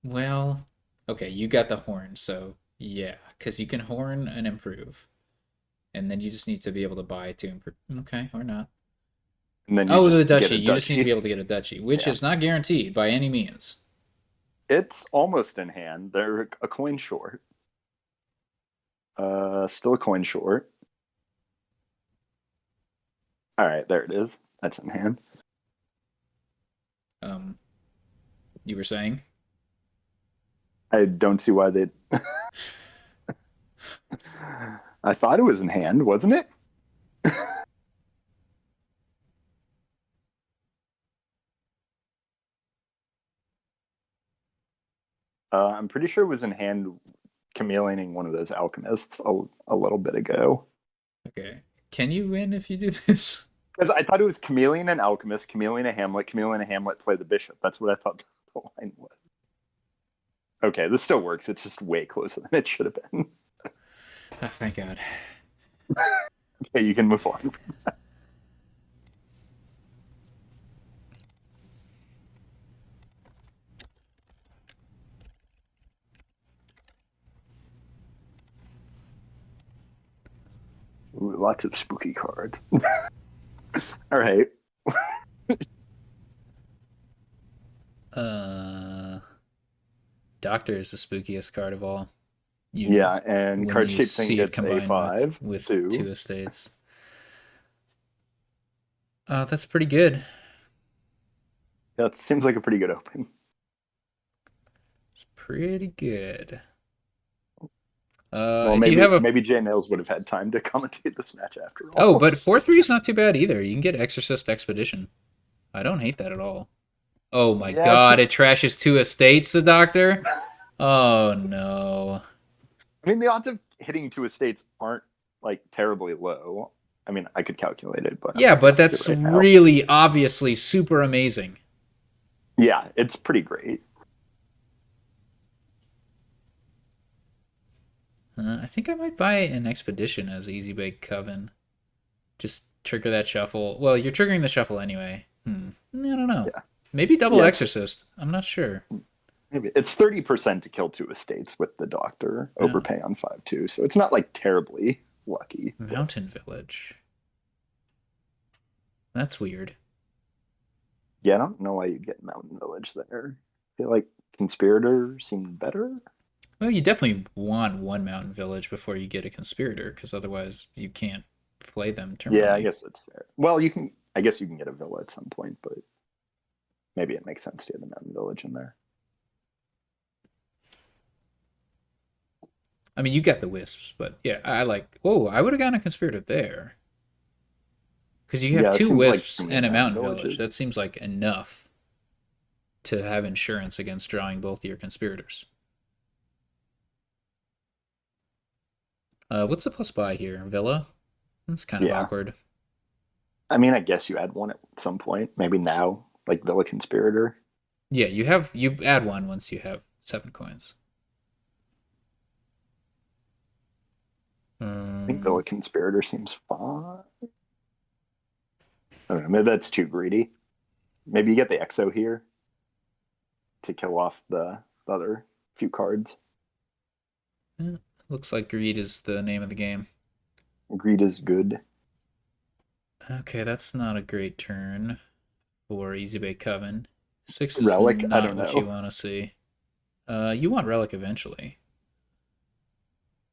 Well, okay, you got the horn, so yeah, because you can horn and improve. And then you just need to be able to buy to improve. Okay, or not. And then you Oh, the just get duchy. a You just need to be duchy. able to get a duchy, which Yeah, is not guaranteed by any means. it's almost in hand. They're a coin short. Still a coin short. All right, there it is. That's in hand. Um, you were saying? I don't see why they. I thought it was in hand, wasn't it? I'm pretty sure it was in hand, chameleoning one of those alchemists a little bit ago. Okay. Can you win if you do this? Because I thought it was chameleon and alchemist, chameleon and Hamlet play the bishop. That's what I thought the line was. Okay, this still works. It's just way closer than it should have been. Oh, thank God. Okay, you can move on. Ooh, lots of spooky cards. All right. Uh, Doctor is the spookiest card of all. You Yeah, and when card you shaped thing see it gets combined with A5 two too. estates. That's pretty good. That seems like a pretty good open. It's pretty good. Well, If you have a maybe Jay Nails would have had time to commentate this match after oh, all. but 4/3 is not too bad either. You can get Exorcist Expedition. I don't hate that at all. Oh my Yeah, it's. God! It trashes two estates. The Doctor. Oh no. I mean, the odds of hitting two estates aren't like terribly low. I mean, I could calculate it, but I'm Yeah, not going but to that's right now. really obviously super amazing. Yeah, it's pretty great. I think I might buy an Expedition as Easy Bake Coven. Just trigger that shuffle. Well, you're triggering the shuffle anyway. I don't know. Yeah, Maybe double yeah. Exorcist. I'm not sure. Maybe it's 30% to kill two estates with the doctor. Oh, Overpay on 5/2, so it's not like terribly lucky. But Mountain Village. That's weird. yeah, I don't know why you get Mountain Village there. I feel like Conspirator seemed better. Well, you definitely want one Mountain Village before you get a Conspirator, because otherwise you can't play them Yeah, I terminally. guess that's fair. Well, you can. I guess you can get a villa at some point, but maybe it makes sense to get the Mountain Village in there. I mean, you get the Wisps, but yeah, I like. Oh, I would have gotten a Conspirator there. Because you have Yeah, it two seems like Wisps too many and a Mountain Mountain Village. Villages. That seems like enough to have insurance against drawing both your Conspirators. What's the plus buy here? Villa? That's kind of Yeah, awkward. I mean, I guess you had one at some point. Maybe now, like Villa Conspirator. Yeah, you add one once you have 7 coins. I think Villa Um, Conspirator seems fine. I don't know. Maybe that's too greedy. Maybe you get the Exo here to kill off the other few cards. eh, looks like greed is the name of the game. Greed is good. Okay, that's not a great turn for Easy Bake Coven. 6 is Relic, I not don't what you know. want to see. You want Relic eventually.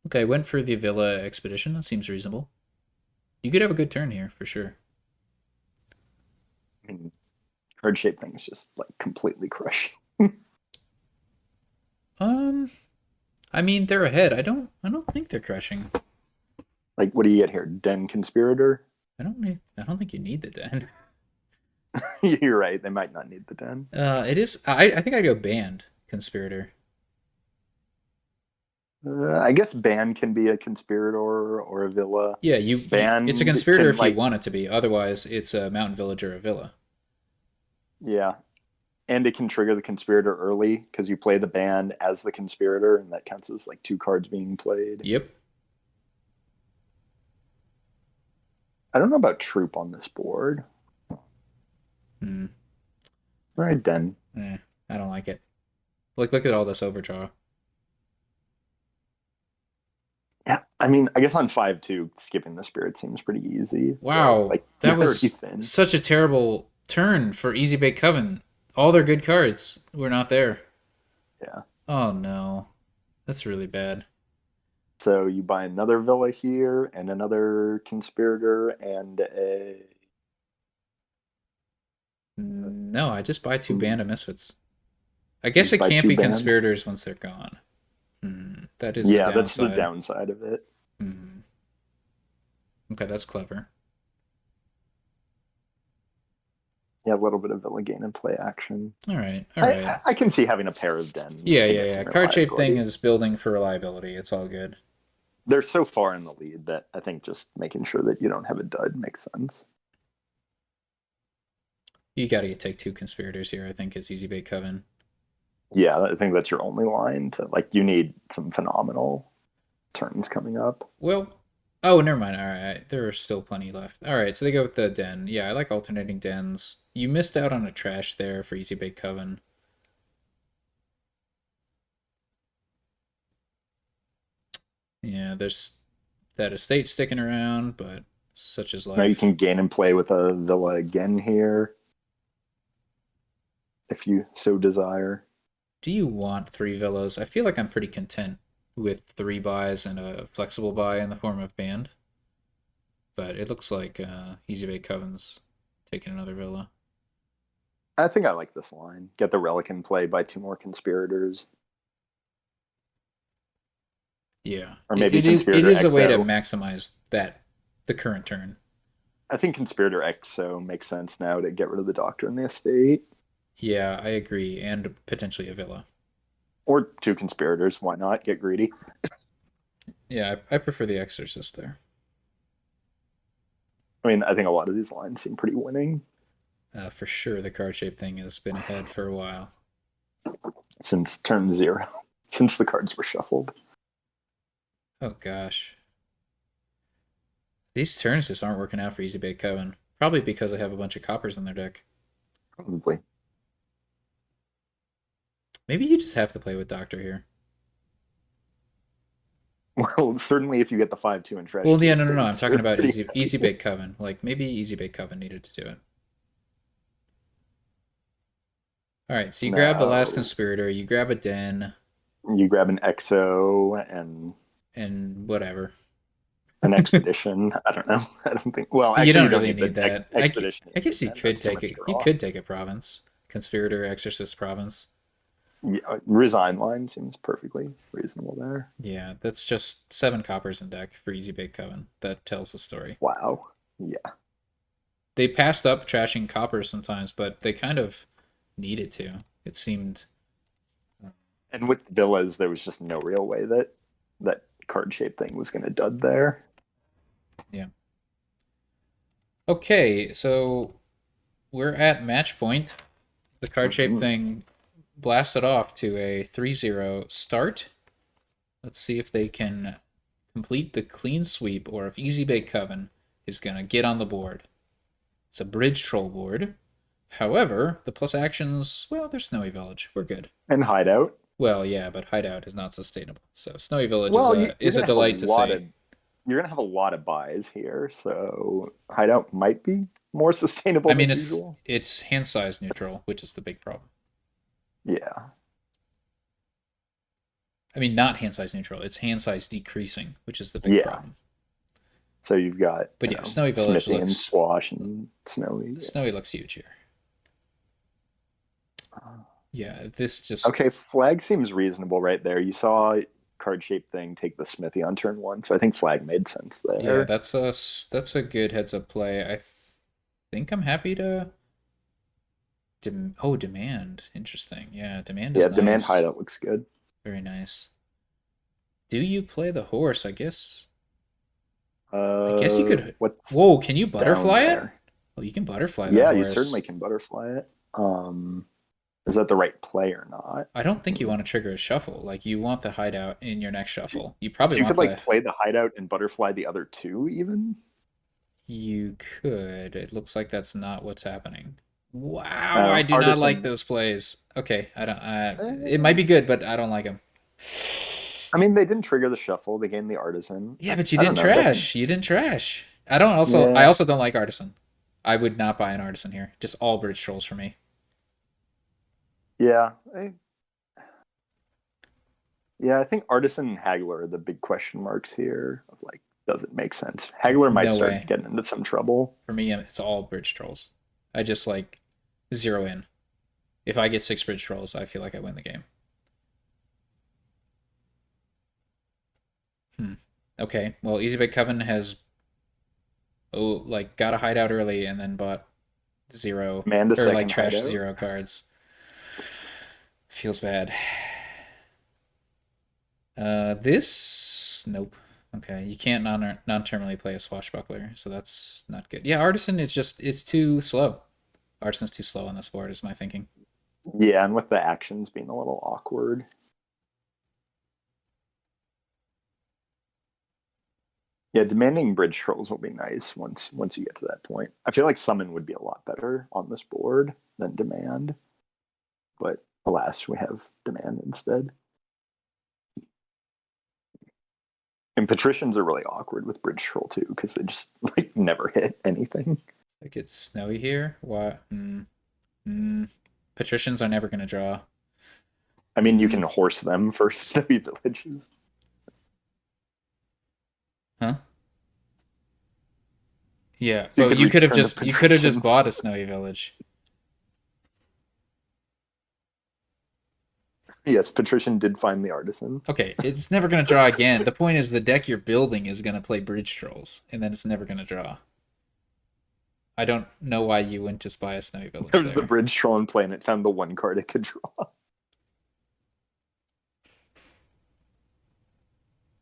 Okay, went for the Villa Expedition. That seems reasonable. You could have a good turn here for sure. I mean, card shape thing is just like completely crushing. Um, I mean they're ahead. I don't think they're crushing. Like, what do you get here? Den Conspirator? I don't think you need the den. You're right. They might not need the den. It is. I think I'd go banned conspirator. I guess Ban can be a conspirator or a villa. Yeah, it's a Band conspirator can if you like, want it to be. Otherwise, it's a mountain village or a villa. yeah, and it can trigger the conspirator early because you play the band as the conspirator, and that counts as like two cards being played. Yep. I don't know about troop on this board. Hmm. All right, Den. I don't like it. Look at all this overdraw. Yeah, I mean, I guess on 5-2, skipping the spirit seems pretty easy, but Wow, like that you're already was thin. such a terrible turn for Easy Bake Coven. All their good cards were not there. Yeah. Oh no, that's really bad. So you buy another villa here and another conspirator and a No, I just buy two hmm, Band of Misfits. I you guess just it buy can't two be bands. conspirators once they're gone. That is the Yeah, that's the downside. downside of it. Hmm. Okay, that's clever. Yeah, a little bit of villa gain and play action. All right, all I, right. I I can see having a pair of dens Yeah, to yeah, get yeah. some Card shaped thing reliability. is building for reliability. It's all good. They're so far in the lead that I think just making sure that you don't have a dud makes sense. You got to take two conspirators here. I think it's Easy Bake Coven. Yeah, I think that's your only line to like. You need some phenomenal turns coming up. Well, oh, never mind. All right, there are still plenty left. All right, so they go with the den. Yeah, I like alternating dens. You missed out on a trash there for Easy Bake Coven. Yeah, there's that estate sticking around, but such is Now you life. can gain and play with a villa again here if you so desire. Do you want three villas? I feel like I'm pretty content with three buys and a flexible buy in the form of band, but it looks like Easy Bake Coven's taking another villa. I think I like this line. Get the relic in play by two more conspirators, Yeah, or maybe it conspirator is a way to XO. maximize that the current turn. I think conspirator XO makes sense now to get rid of the doctor in the estate, Yeah, I agree, and potentially a villa. or two conspirators. Why not get greedy? Yeah, I prefer the Exorcist there. I mean, I think a lot of these lines seem pretty winning For sure, the card shape thing has been ahead for a while. since turn zero, since the cards were shuffled. Oh gosh, these turns just aren't working out for Easy Bake Coven. Probably because they have a bunch of coppers in their deck. Probably. Maybe you just have to play with Doctor here. Well, certainly if you get the 5-2 and trash Well, two yeah, no. I'm estates, talking you're about pretty Easy happy. Bake Coven. Like maybe Easy Bake Coven needed to do it. All right, so you grab the last No, conspirator, you grab a den, you grab an XO and and whatever. an expedition. I don't know. I don't think. Well, You actually, you don't don't really need the need that. expedition I either. guess you Then could that's too take much it. You draw. could take a province, conspirator, exorcist, province. Yeah, resign line seems perfectly reasonable there. Yeah, that's just seven coppers in deck for Easy Bake Coven. That tells the story. Wow. Yeah. They passed up trashing coppers sometimes, but they kind of needed to. It seemed. And with the villas, there was just no real way that that card shape thing was going to dud there. Yeah. Okay, so we're at match point. The card shape Mm-hmm. thing blasted off to a 3-0 start. Let's see if they can complete the clean sweep or if Easy Bake Coven is going to get on the board. It's a bridge troll board. However, the plus actions, well, there's Snowy Village. We're good. And hideout. Well, yeah, but Hideout is not sustainable. So Snowy Village Well, you're is a going to have a delight to lot see. of buys here, so hideout might be more I sustainable mean, than usual. it's hand size neutral, which is the big problem. Yeah. I mean, not hand size neutral. It's hand size decreasing, which is the big Yeah. problem. So you've got, But yeah, Snowy Village Smithy and looks Swash and Snowy. Snowy looks huge here. Yeah, this just Okay, flag seems reasonable right there. You saw card shaped thing take the Smithy on turn one, so I think flag made sense yeah, there. that's a good heads up play. Think I'm happy to demand. Interesting. Yeah, demand is Yeah, demand nice. hideout looks good. Very nice. Do you play the horse? I guess you could. What's Whoa, can you down butterfly it? there? Oh, you can butterfly that Yeah, you certainly horse. can butterfly it. Is that the right play or not? I don't think you Hmm. want to trigger a shuffle. Like you want the hideout in your next So, shuffle. You probably so you could want like the. play the hideout and butterfly the other two even. You could. It looks like that's not what's happening. Wow, I do not like Artisan. those plays. Okay, I don't. It might eh, be good, but I don't like them. I mean, they didn't trigger the shuffle. They gained the artisan. Yeah, but you I don't didn't know. That could. trash. You didn't trash. I don't also. I Yeah, also don't like artisan. I would not buy an artisan here. Just all bridge trolls for me. yeah, yeah. I think artisan and haggler are the big question marks here. Of like, does it make sense? Haggler might No start way. getting into some trouble. For me, it's all bridge trolls. I just like zero in. If I get 6 bridge trolls, I feel like I win the game. Hmm. Okay. Well, Easy Bake Coven has got a hideout early and then bought zero Man, the or like second trash hideout. zero cards. Feels bad. This nope. Okay, you can't non-terminally play a swashbuckler, so that's not good. Yeah, artisan is just it's too slow. Artisan's too slow on this board, is my thinking. Yeah, and with the actions being a little awkward. Yeah, demanding bridge trolls will be nice once you get to that point. I feel like summon would be a lot better on this board than demand, but alas, we have demand instead. And patricians are really awkward with bridge troll too because they just like never hit anything. Like it's snowy here. What? Patricians are never gonna draw. I mean, you can horse them for snowy villages. Huh? Yeah. So you Well, could return the you could have just patricians. bought a snowy village. Yes, patrician did find the artisan. Okay, it's never gonna draw again. The point is the deck you're building is gonna play bridge trolls, and then it's never gonna draw. I don't know why you wouldn't just buy a snowy There village was the there. bridge troll in play, and it found the one card it could draw.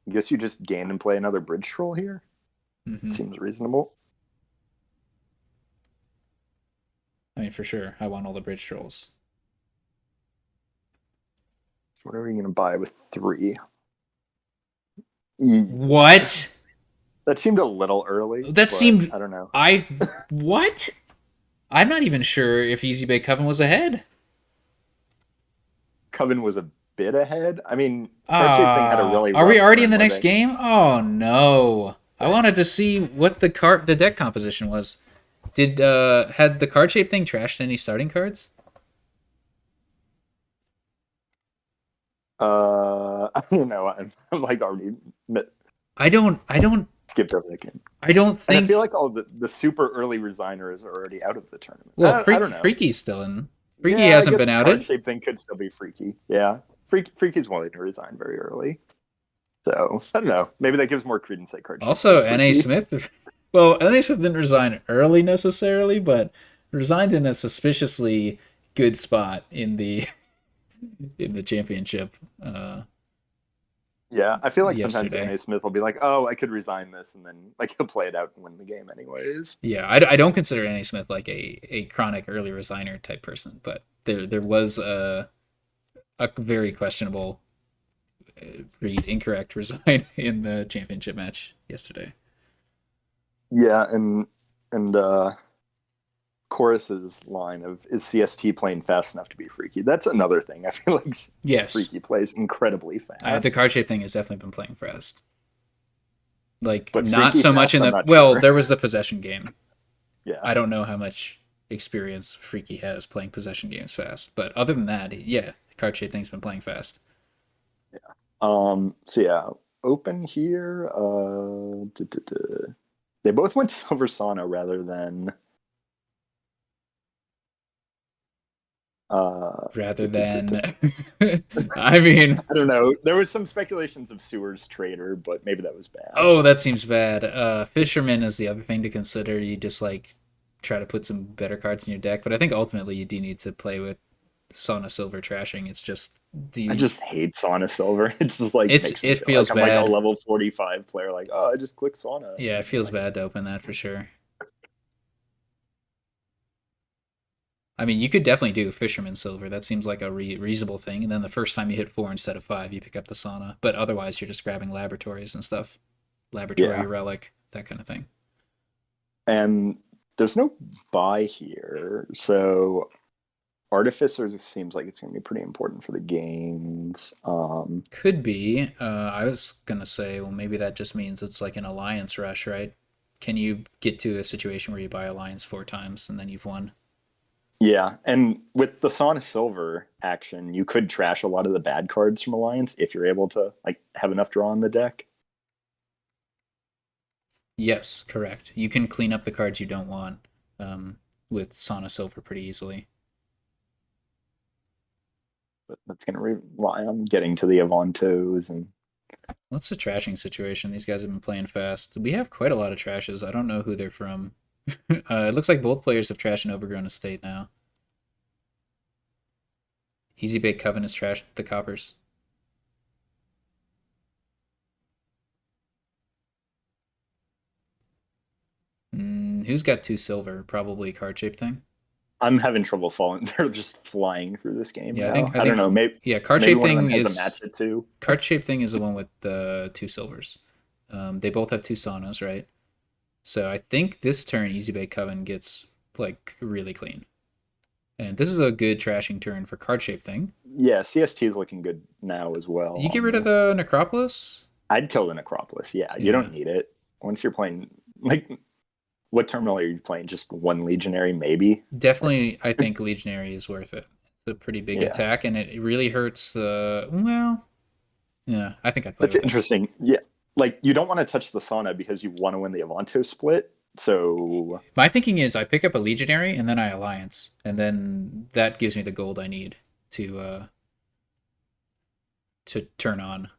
I guess you just gain and play another bridge troll here. Hmm. Seems reasonable. I mean, for sure, I want all the bridge trolls. So what are we going to buy with 3? What? That seemed a little early, That but seemed I don't know. I what? I'm not even sure if Easy Bake Coven was ahead. Coven was a bit ahead. I mean, TheCardShapedThing had a really Are we rough already in turn the where next they. game? Oh no! I wanted to see what the deck composition was. Did had the card shape thing trashed any starting cards? I don't know. I'm like already I don't skipped over the game. I don't And I feel think. like all the super early resigners are already out of the tournament. Well, I don't know. Freaky's still in. Freaky Yeah, I hasn't guess been card outed. shape thing could still be freaky. Yeah, Freaky's willing to resign very early. So I don't know. Maybe that gives more credence that card shape Also, is N.A. freaky. Smith. Well, N.A. Smith didn't resign early necessarily, but resigned in a suspiciously good spot in the championship Yeah, I feel like sometimes yesterday. N.A. Smith will be like, "Oh, I could resign this," and then like he'll play it out and win the game anyways. Yeah, I don't consider N.A. Smith like a chronic early resigner type person, but there was a very questionable read incorrect resign in the championship match yesterday. Yeah, and Chorus's line of "Is CST playing fast enough to be freaky?" That's another thing. I feel like Yes, freaky plays incredibly the fast, card shape thing has definitely been playing fast. Like but not freaky so much fast, in I'm the not well, sure. there was the possession game. Yeah, I don't know how much experience Freaky has playing possession games fast, but other than that, yeah, card shape thing's been playing fast. yeah. So yeah, open here. They both went Silver Sauna rather than uh. Rather than, I mean, I don't know. There was some speculations of Sewers Trader, but maybe that was bad. oh, that seems bad. Fisherman is the other thing to consider. You just like try to put some better cards in your deck, but I think ultimately you do need to play with Sauna Silver trashing. It's just do I you, just hate Sauna Silver. It just like makes me it feel like feels I'm like a bad. level 45 player. Like, oh, I just click Sauna. Yeah, it And feels like, bad to open that for sure. I mean, you could definitely do Fisherman Silver. That seems like a reasonable thing. And then the first time you hit 4 instead of 5, you pick up the Sauna. But otherwise, you're just grabbing laboratories and stuff. Laboratory yeah. relic, that kind of thing. And there's no buy here, so Artificer seems like it's going to be pretty important for the gains. Could be. I was gonna say, well, maybe that just means it's like an alliance rush, right? Can you get to a situation where you buy alliance 4 times and then you've won? Yeah, and with the Sauna Silver action, you could trash a lot of the bad cards from Alliance if you're able to like have enough draw on the deck. Yes, correct. You can clean up the cards you don't want with Sauna Silver pretty easily. But that's going to rely on getting to the Avantos and What's the trashing situation? These guys have been playing fast. We have quite a lot of trashes. I don't know who they're from. It looks like both players have trashed an overgrown estate now. Easy Bake Coven has trashed the coppers. Who's got 2 silver? Probably Card Shaped Thing. I'm having trouble falling. They're just flying through this game Yeah, I now. think I I don't think know. Maybe yeah, Card maybe Shaped one of them Thing has a is match at two. Card Shaped Thing is the one with the 2 silvers. They both have 2 saunas, right? So I think this turn Easy Bake Coven gets like really clean. And this is a good trashing turn for Card Shaped Thing. Yeah, CST is looking good now as well You get on rid of this. the Necropolis? I'd kill the Necropolis. Yeah, you Yeah. don't need it once you're playing. Like, what terminal are you playing? Just one Legionary, maybe. Definitely, I think Legionary is worth it. It's a pretty big Yeah, attack, and it really hurts the. Well, yeah, I think I'd play that's with it. interesting. Yeah, like you don't want to touch the Sauna because you want to win the Avanto split. So My thinking is I pick up a Legionary and then I Alliance, and then that gives me the gold I need to to turn on.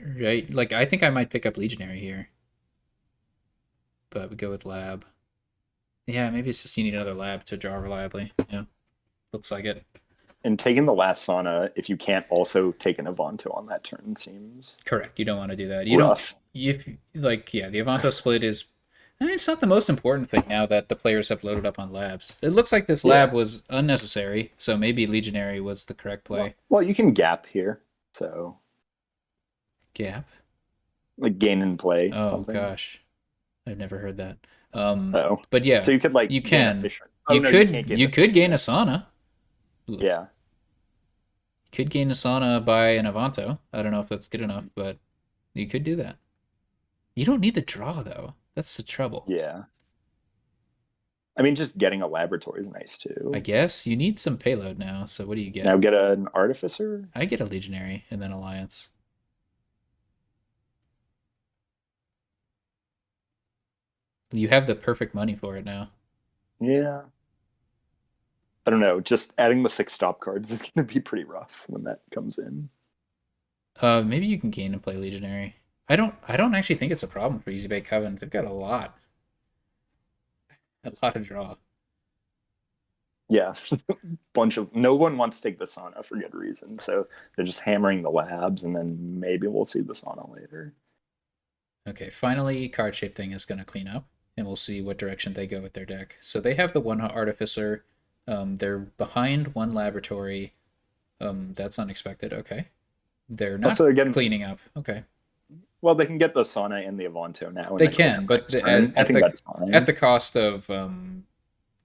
Right? Like I think I might pick up Legionary here, but we go with Lab. Yeah, maybe it's just you need another Lab to draw reliably. Yeah, looks like it. and taking the last Sauna, if you can't also take an Avanto on that turn, seems Correct. You don't want to do that. You don't. rough. If like yeah, the Avanto split is. I mean, it's not the most important thing now that the players have loaded up on labs. It looks like this Yeah. lab was unnecessary, so maybe Legionary was the correct Well, play. well, you can gap here, so Gap. like gain and play Oh something. gosh, I've never heard that. Um, Oh, but so yeah, you could like you gain a can. Fisher. Oh You no, you could can't gain you the could Fisher. gain a Yeah, sauna. You yeah. could gain a sauna by an Avanto. I don't know if that's good enough, but you could do that. You don't need the draw though. That's the trouble. Yeah. I mean, just getting a laboratory is nice I too. guess you need some payload now. So what do you Now get? get an artificer. I get a Legionary and then Alliance. You have the perfect money for it now. Yeah. I don't know. Just adding the 6 stop cards is going to be pretty rough when that comes in. Maybe you can gain and play Legionary. I don't actually think it's a problem for Easy Bake Coven. They've got a lot of draw. Yeah, bunch of no one wants to take the sauna for good reason, so they're just hammering the labs, and then maybe we'll see the sauna later. Okay, finally, Card Shaped Thing is going to clean up, and we'll see what direction they go with their deck. So they have the one Artificer. They're behind one Laboratory. That's unexpected. Okay, they're not Also, again, cleaning up. Okay, well, they can get the sauna and the Avanto now, and they then go for can, the but next turn. I think that's at fine. the cost of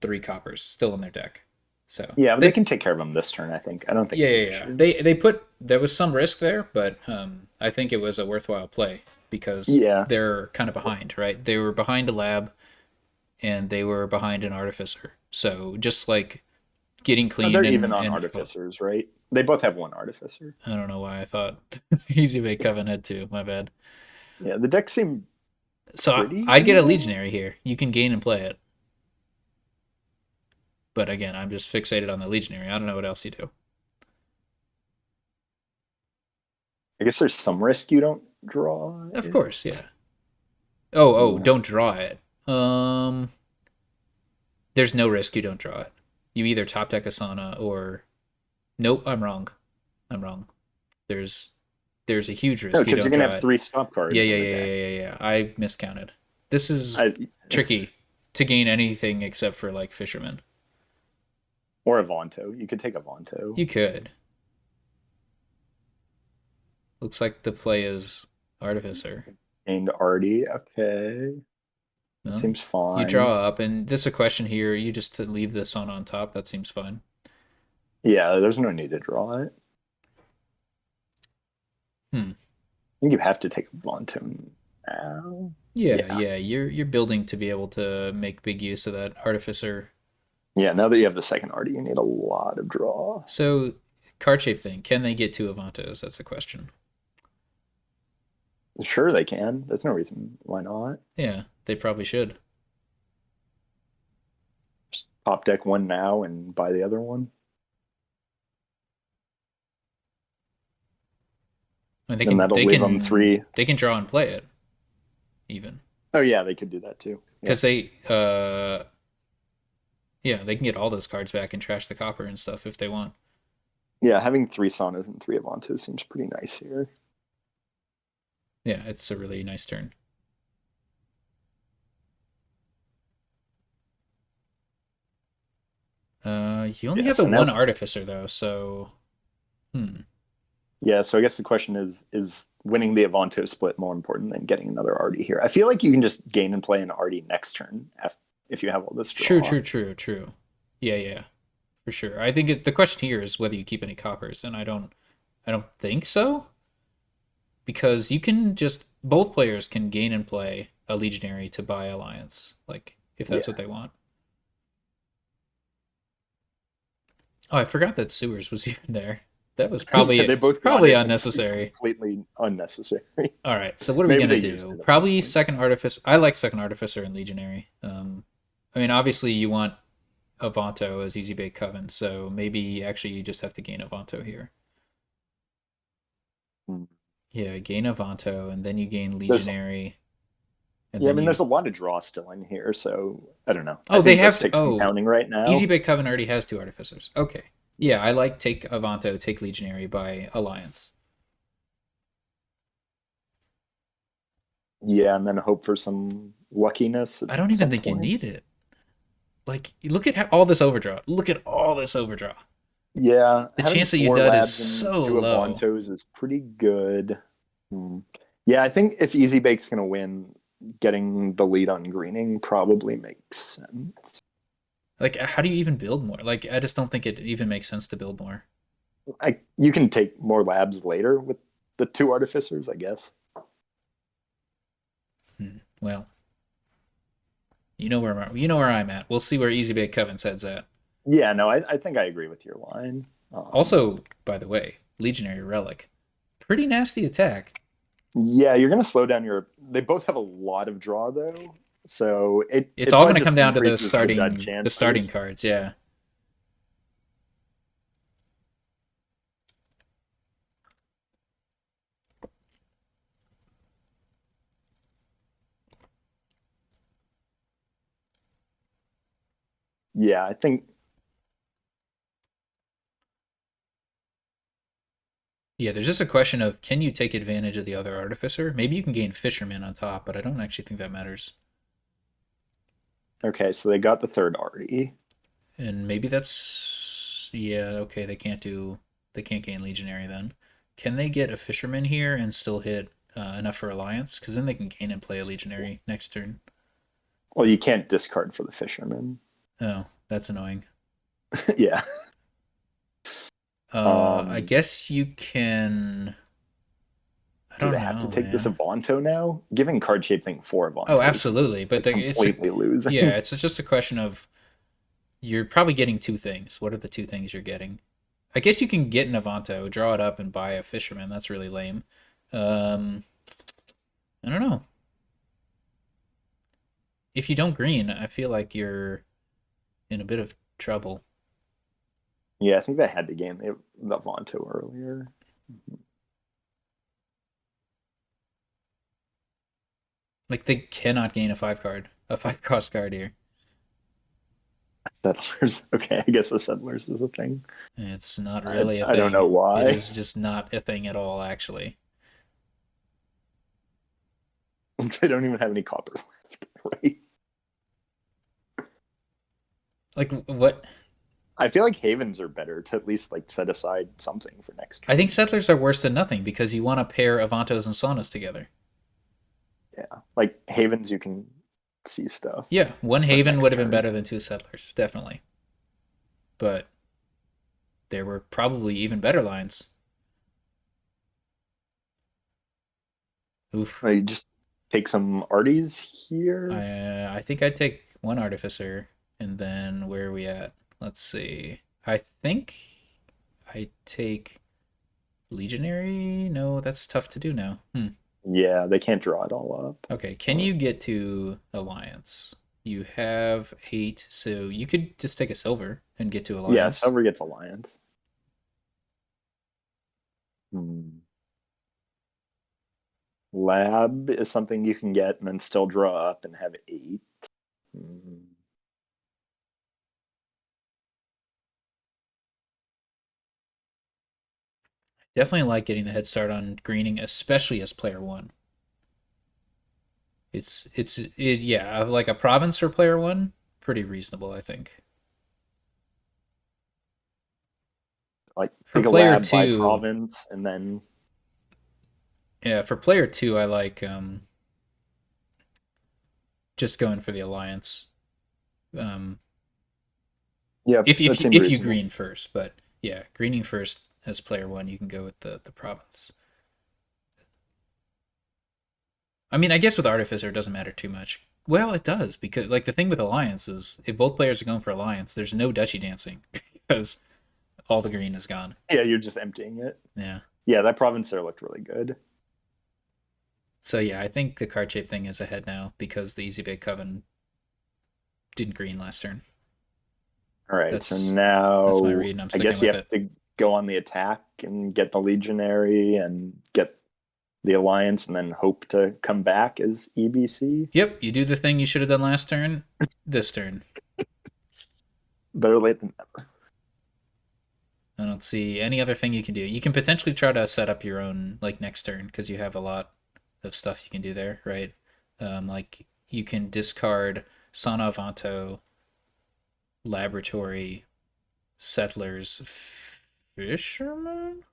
3 coppers still in their deck. So Yeah, but they they can take care of them this turn. I think. I don't think yeah, it's an yeah, yeah. issue. They put there was some risk there, but I think it was a worthwhile play because Yeah, they're kind of behind, right? They were behind a lab and they were behind an artificer. So just like getting clean they're even on and artificers, right? They both have one artificer. I don't know why I thought Easy Bake Coven had two. My bad. Yeah, the deck seemed So pretty I'd get a even. legionary here. You can gain and play it, but again, I'm just fixated on the legionary. I don't know what else you do. I guess there's some risk you don't draw Of it. course, yeah. Oh, Yeah. don't draw it. There's no risk you don't draw it. You either top deck Asana or nope. I'm wrong. I'm wrong. There's there's a huge No, risk you because you're don't gonna draw have it. 3 stop Yeah, cards yeah, in the yeah, yeah, deck. yeah, yeah. I miscounted. This is I, tricky to gain anything except for like fisherman. or a Vonto. You could take a Vonto. You could. Looks like the play is artificer. Named Artie. Okay. That No, seems you fine. draw up, and there's a question here. You just to leave the sun on top. That seems fine. Yeah, there's no need to draw it. Hmm. I think you have to take Vonto now. Yeah, Yeah. yeah. You're building to be able to make big use of that artificer. Yeah, now that you have the second arty, you need a lot of draw. So, card shape thing. Can they get two Avantos? That's the question. Sure, they can. There's no reason why not. Yeah, they probably should. Just top deck one now and buy the other one. And And that'll leave them three. they can draw and play it even Oh, yeah, they could do that too. because Yep. they yeah, they can get all those cards back and trash the copper and stuff if they want. Yeah, having three Saunas and three Avantos seems pretty nice here. Yeah, it's a really nice turn. You only Yeah, have the so one now, artificer though, so hmm. yeah, so I guess the question is winning the Avanto split more important than getting another arty here? I feel like you can just gain and play an arty next turn if you have all this True, draw. true, true, true. Yeah, yeah, for sure. I think the question here is whether you keep any coppers, and I don't think so because you can just both players can gain and play a legionary to buy alliance, like if that's Yeah. what they want. Oh, I forgot that sewers was even there. That was Yeah, they both got probably it. It's unnecessary. completely unnecessary. All right, so what are we Maybe gonna they used do? it at one Probably point. second artificer. I like second artificer and legionary. I mean, obviously you want Avanto as easy bait coven, so maybe actually you just have to gain Avanto here. Hmm. Yeah, gain Avanto, and then you gain There's legionary, and Yeah, I then mean, you. there's a lot of draw still in here, so I don't know. I Oh, they think this have. takes some Oh, counting right easy now. bait coven already has two artificers. Okay, yeah, I like take Avanto, take legionary by alliance. Yeah, and then hope for some luckiness at I don't even some think you point. need it. Like, look at all this overdraw. Look at all this overdraw. Yeah, The having chance that you four dud is labs and so two low. Avantos is pretty good. Hmm. Yeah, I think if Easy Bake's going to win, getting the lead on greening probably makes sense. Like, how do you even build more? Like, I just don't think it even makes sense to build more. You can take more labs later with the two artificers, I guess. Well, you know where I'm at. We'll see where Easy Bake Coven says at. Yeah, no, I think I agree with your line. Also, by the way, Legionary Relic, pretty nasty attack. Yeah, you're gonna slow down your. They both have a lot of draw though, so It's it all probably going to come just down to increases the dud the starting chances. cards. Yeah. Yeah, I think Yeah, there's just a question of can you take advantage of the other artificer? Maybe you can gain Fisherman on top, but I don't actually think that matters. okay. So they got the third arty. And maybe that's yeah, okay, they can't gain Legionary then. Can they get a Fisherman here and still hit enough for Alliance? Because then they can gain and play a Legionary next turn. Well, you can't discard for the fisherman. Oh, that's annoying. Yeah. I Um, guess you can. I do they don't have to know, take this man. Avanto now? Giving card shape thing four Oh, Avantos absolutely. seems But like completely yeah, losing. it's just a question of you're probably getting two things. What are the two things you're getting? I guess you can get an Avanto, draw it up, and buy a Fisherman. That's really lame. Um, I don't know. If you don't green, I feel like you're in a bit of trouble. Yeah, I think they had to gain the Avanto earlier. Like they cannot gain a five cost card here. Settlers. Okay, I guess the settlers is a thing. It's not I really a I don't know thing. It why. is just not a thing at all, actually. They don't even have any copper left. Right? Like what? I feel like havens are better to at least like set aside something for next I think turn. settlers are worse than nothing because you want to pair Avantos and Saunas together. Yeah, like havens you can. see stuff Yeah, one for Haven next would have been turn. better than two Settlers, definitely. But there were probably even better lines. Oof. I just take some arties here. I think I'd take one Artificer, and then where are we at? Let's see. I think I take Legionary. No, that's tough to do now. Yeah, they can't draw it all up. Okay, can you get to Alliance? You have 8, so you could just take a silver and get to Yeah, Alliance. Silver gets Alliance. Hmm. Lab is something you can get and then still draw up and have 8. Hmm. Definitely like getting the head start on greening, especially as player one. Yeah, like a province for player one, pretty reasonable, I think. Like For take a player lab by two, province and then yeah, for player two, I like just going for the alliance. Um, yeah, that seems if you reasonable. green first, but yeah, greening first as player one, you can go with the province. I mean, I guess with artificer it doesn't matter too much. Well, it does because like the thing with alliance is if both players are going for alliance, there's no duchy dancing because all the green is gone. Yeah, you're just emptying it. Yeah. Yeah, that province there looked really good. So yeah, I think the card shape thing is ahead now because the easy bake coven didn't green last turn. All right, so That's my now read, and I'm I sticking guess you with have it. to go on the attack and get the legionary and get the alliance and then hope to come back as EBC. Yep, you do the thing you should have done last turn. This turn, Better late than never. I don't see any other thing you can do. You can potentially try to set up your own like next turn because you have a lot of stuff you can do there, right? Like you can discard Sana Vanto, Laboratory, Settlers, Fisherman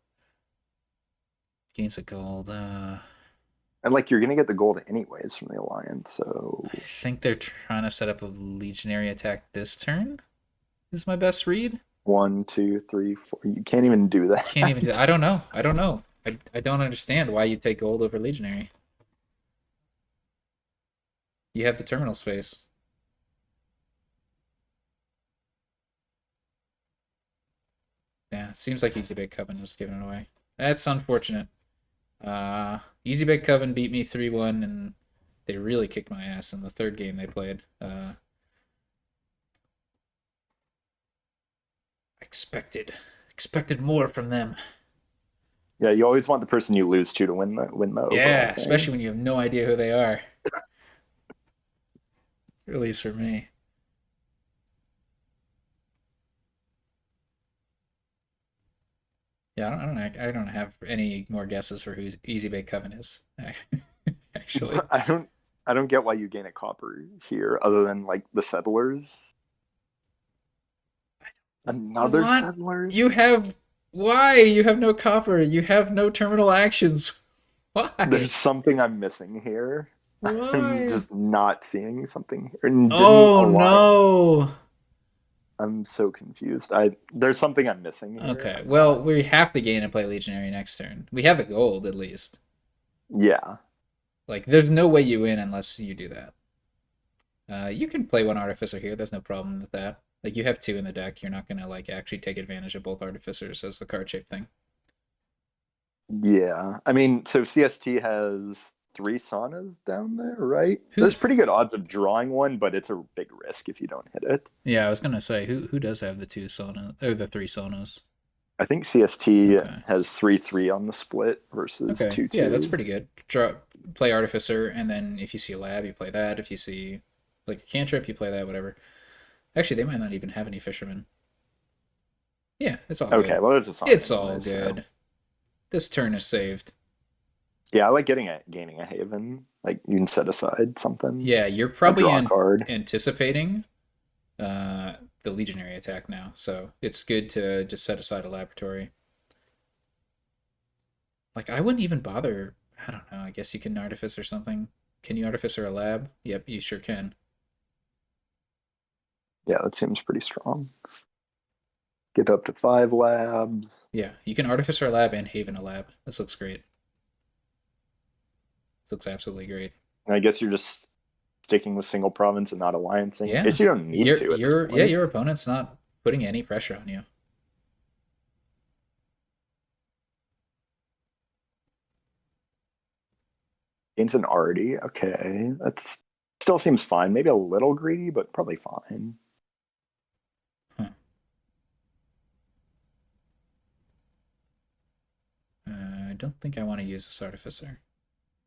gains a gold. And like you're gonna get the gold anyways from the alliance, I so think they're trying to set up a legionary attack this turn. Is my best read. 1, 2, 3, 4. You can't even do Can't even. that. I don't know. I don't know. I don't understand why you take gold over legionary. You have the terminal space. Yeah, it seems like Easy Bake Coven was giving it away. That's unfortunate. Easy Bake Coven beat me 3-1, and they really kicked my ass in the third game they played. Expected more from them. Yeah, you always want the person you lose to win the overall Yeah, thing. especially when you have no idea who they are. At least for me. Yeah, I don't have any more guesses for who Easy Bake Coven is. Actually, I don't I don't get why you gain a copper here other than like the settlers. Another what? settlers? You have why? You have no copper. You have no terminal actions. There's Why? something I'm missing here. I'm Why? just not seeing something here and didn't Oh align. no. I'm so confused. I There's something I'm missing here. Okay, I'm well, not. we have to gain and play Legionary next turn. We have the gold at least. Yeah. Like, there's no way you win unless you do that. You can play one Artificer here. There's no problem with that. Like, you have two in the deck. You're not gonna like actually take advantage of both Artificers as the card shape thing. Yeah. I mean, so CST has 3 saunas down there, right? Who? There's pretty good odds of drawing one, but it's a big risk if you don't hit it. Yeah, I was gonna say who does have the two Sona or the three Sonos? I think CST Okay. has 3-3 on the split versus Okay. Yeah, that's 2-2. pretty good. Draw, play Artificer, and then if you see a lab, you play that. If you see like a cantrip, you play that. Whatever. Actually, they might not even have any fishermen. Yeah, it's all Okay, good. well, it's a sauna It's all anyways. So. good. This turn is saved. Yeah, I like gaining a haven. Like you can set aside something Yeah, you're or probably draw a card. anticipating the legionary attack now, so it's good to just set aside a laboratory. Like I wouldn't even bother. I don't know. I guess you can artifice or something. Can you artifice or a lab? Yep, you sure can. Yeah, that seems pretty strong. Get up to 5 labs. Yeah, you can Artificer a lab and Haven a lab. This looks great. This looks absolutely great. And I guess you're just sticking with single province and not alliancing. I Yeah, guess you don't need to at this yeah, point. your opponent's not putting any pressure on you. Gains an arty. Okay, that's still seems fine. Maybe a little greedy, but probably fine. Huh. I don't think I want to use this Artificer.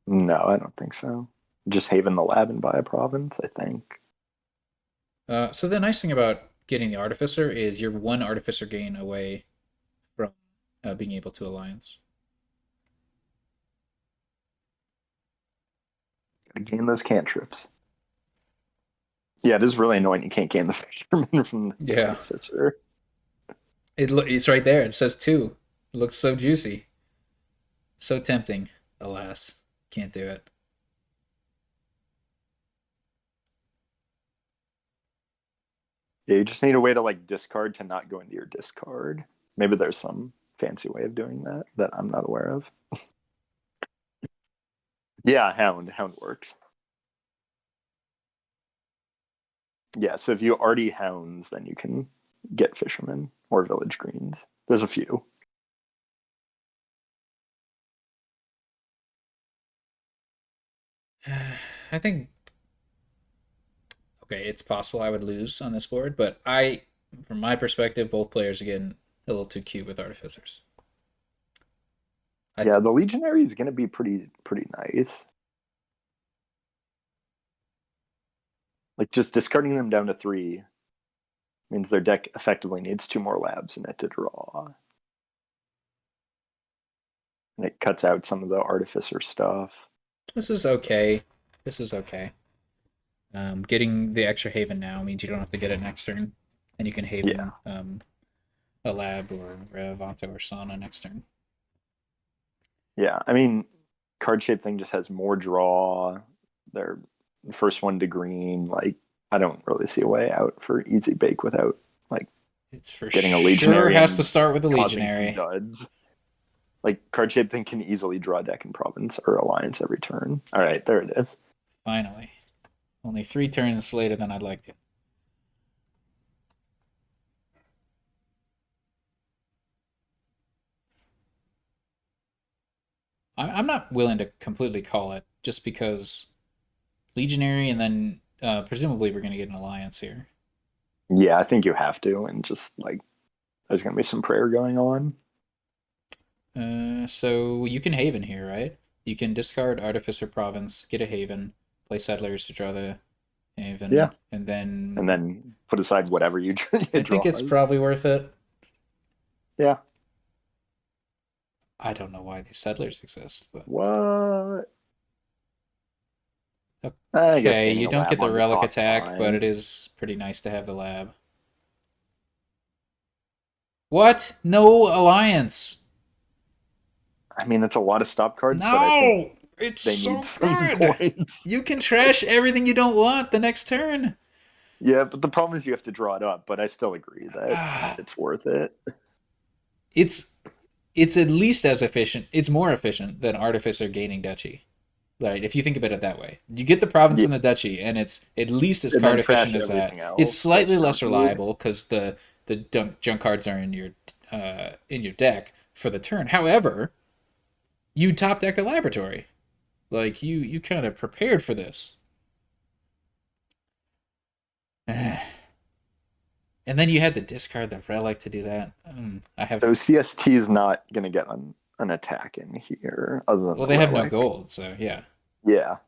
No, I don't think so. Just Haven the lab and buy a province, I think. So the nice thing about getting the Artificer is you're one Artificer gain away from being able to alliance. Gotta gain those cantrips. Yeah, it is really annoying you can't gain the fisherman from the Yeah, artificer. it's right there. It says two. It looks so juicy, so tempting. Alas, can't do it. Yeah, you just need a way to like discard to not go into your discard. Maybe there's some fancy way of doing that that I'm not aware of. Yeah, hound works. Yeah, so if you already hounds, then you can get fishermen or village greens. There's a few. I think okay, it's possible I would lose on this board, but I, from my perspective, both players are getting a little too cute with artificers. I Yeah, the legionary is going to be pretty nice. Like just discarding them down to 3 means their deck effectively needs 2 more labs in it to draw. And it cuts out some of the artificer stuff. this is okay. This is okay. Getting the extra Haven now means you don't have to get it next turn, and you can Yeah. Haven a Lab or Vanto or Sana next turn. Yeah. I mean, TheCardShapedThing just has more draw. They're the first one to green. Like, I don't really see a way out for easy bake without like It's for getting a sure legionary has to and start with a causing some Legionary. duds. Like TheCardShapedThing can easily draw deck in province or alliance every turn. All right, there it is. Finally, only 3 turns later than I'd like to. I'm not willing to completely call it just because Legionary, and then presumably we're going to get an alliance here. Yeah, I think you have to, and just like there's gonna be some prayer going on. So you can Haven here, right? You can discard Artificer Province, get a Haven, play Settlers to draw the Yeah, Haven, and and then then put aside whatever you I think it's draws. probably worth it. Yeah. I don't know why these Settlers exist, but What? I guess okay, gaining you a don't get lab the on the Relic top attack, but fine. it is pretty nice to have the lab. What? No alliance. I mean, it's a lot of stop cards, but I think No! It's they need so some good! points. You can trash everything you don't want the next turn. Yeah, but the problem is you have to draw it up. But I still agree that Ah, it's worth it. it's it's at least as efficient. It's more efficient than Artificer gaining Duchy. Right, if you think about it that way, you get the province Yeah, and the duchy, and it's at least as and then card efficient trash as that. everything It's else that slightly you less don't need. reliable because the junk cards are in your deck for the turn. However, you top deck the laboratory, like you kind of prepared for this, and then you had to discard the relic to do that. I So have CST is not going to get an attack in here other than well, the they have no relic. gold, so yeah, Yeah.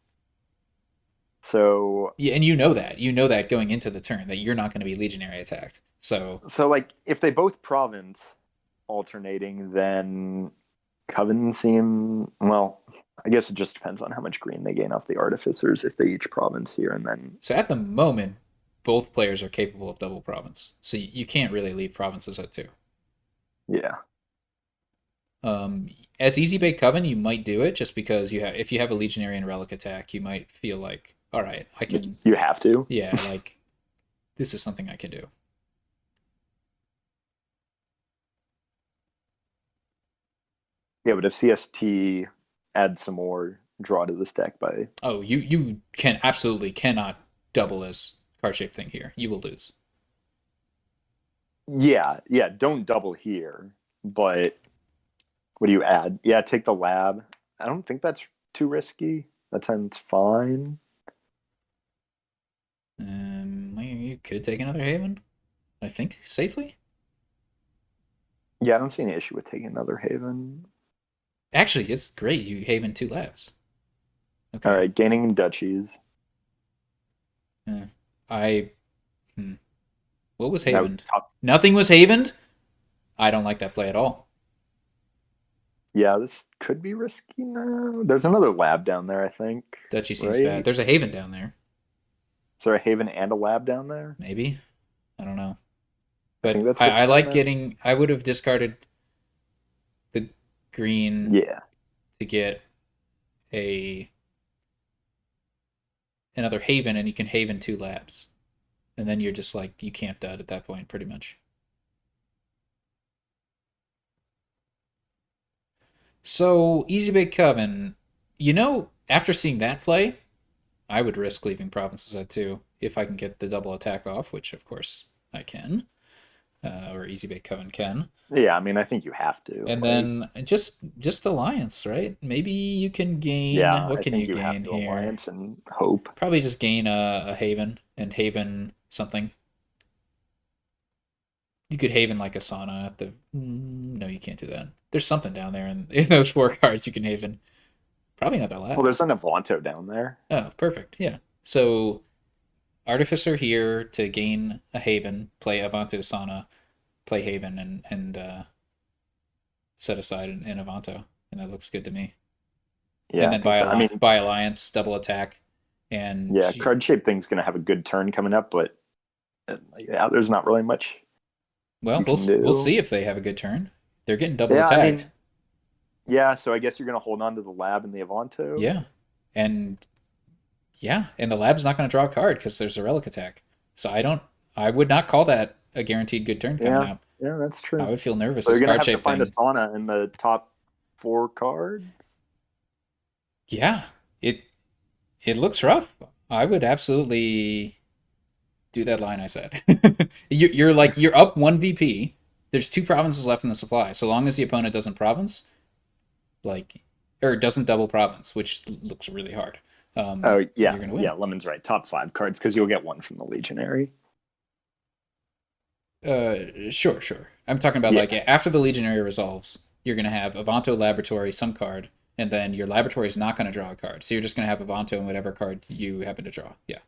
So yeah, and you know that going into the turn that you're not going to be legionary attacked. So so like if they both province alternating, then Coven seem well. I guess it just depends on how much green they gain off the artificers if they each province here and then. So at the moment, both players are capable of double province. So you can't really leave provinces at 2. Yeah. As easy bake coven, you might do it just because you have if you have a legionary and relic attack, you might feel like, all right, I can, You have to. yeah, like this is something I can do. Yeah, but if CST adds some more draw to this deck by Oh, you can absolutely cannot double as card shape thing here. You will lose. yeah, don't double here, but what do you add? Yeah, take the lab. I don't think that's too risky. That sounds fine. You could take another Haven. I think safely. Yeah, I don't see any issue with taking another Haven. Actually, it's great. You Haven 2 labs. All Okay. right, gaining duchies. Yeah. I. Hmm. What was Now Havened? top. Nothing was Havened. I don't like that play at all. Yeah, this could be risky now. There's another lab down there, I think. Duchy seems bad. Right? There's a Haven down there. Is there a Haven and a lab down there? Maybe. I don't know. I think But that's I what's down like there. getting. I would have discarded the green Yeah, to get a another Haven, and you can Haven 2 labs, and then you're just like you can't dud at that point, pretty much. So Easy Bake Coven, after seeing that play, I would risk leaving Provinces at 2 if I can get the double attack off, which of course I can, or Easy Bake Coven can. yeah. I mean, I think you have to. And Like, then just Alliance, right? Maybe you can gain. yeah, What I can you think you have gain to here? alliance and hope. Probably just gain a Haven and Haven something. You could Haven like a Sauna at the. No, you can't do that. There's something down there in those 4 cards you can Haven. Probably not that Well, lab. there's an Avanto down there. Oh, perfect. Yeah. So Artificer here to gain a Haven, play Avanto Sauna, play Haven, and set aside an Avanto, and that looks good to me. And Yeah, I then think so. I mean, by Alliance, double attack, and yeah, card shape thing's gonna have a good turn coming up, but yeah, there's not really much well, you can we'll do. see if they have a good turn. They're getting double Yeah, I attacked. mean, yeah. So I guess you're gonna hold on to the lab and the Avanto. Yeah, and and the lab's not going to draw a card because there's a relic attack. So I would not call that a guaranteed good turn coming Yeah, up. yeah, that's I true. would feel nervous So as you're gonna card have to shape find a thing. sauna in the top 4 cards. Yeah, it it looks rough. I would absolutely do that line I said. You're like you're up 1 VP. There's 2 provinces left in the supply. So long as the opponent doesn't province, like or doesn't double province, which looks really hard. Oh You're yeah, gonna yeah. win. Lemon's right. Top 5 cards because you'll get one from the Legionary. Sure, sure. I'm talking about like Yeah, after the Legionary resolves, you're gonna have Avanto Laboratory, some card, and then your laboratory is not gonna draw a card. So you're just gonna have Avanto and whatever card you happen to draw. Yeah.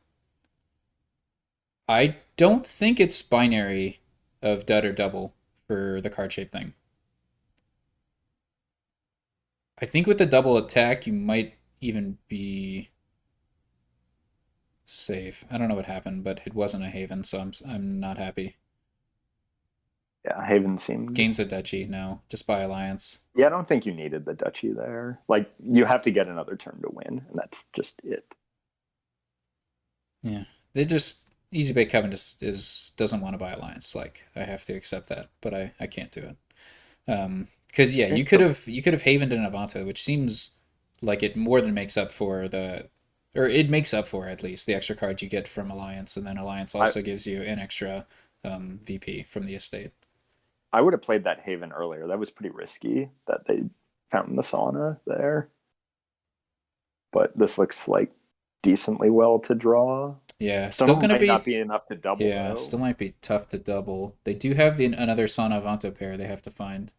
I don't think it's binary of dud or double for the card shape thing. I think with the double attack, you might even be safe. I don't know what happened, but it wasn't a Haven, so I'm not happy. yeah. Haven seemed. Gains a duchy, no, just by alliance. Yeah, I don't think you needed the duchy there. Like you have to get another turn to win, and that's just it. Yeah, they just Easy Bake Coven just is doesn't want to buy alliance. Like I have to accept that, but I can't do it. Because yeah, Okay, so you could have Havened an Avanto, which seems like it more than makes up for or it makes up for at least the extra cards you get from Alliance, and then Alliance I also gives you an extra VP from the estate. I would have played that Haven earlier. That was pretty risky that they found the sauna there, but this looks like decently well to draw. Yeah, Some still of them gonna might not be be enough to double yeah, though. still might be tough to double. They do have another Sana Avanto pair they have to find,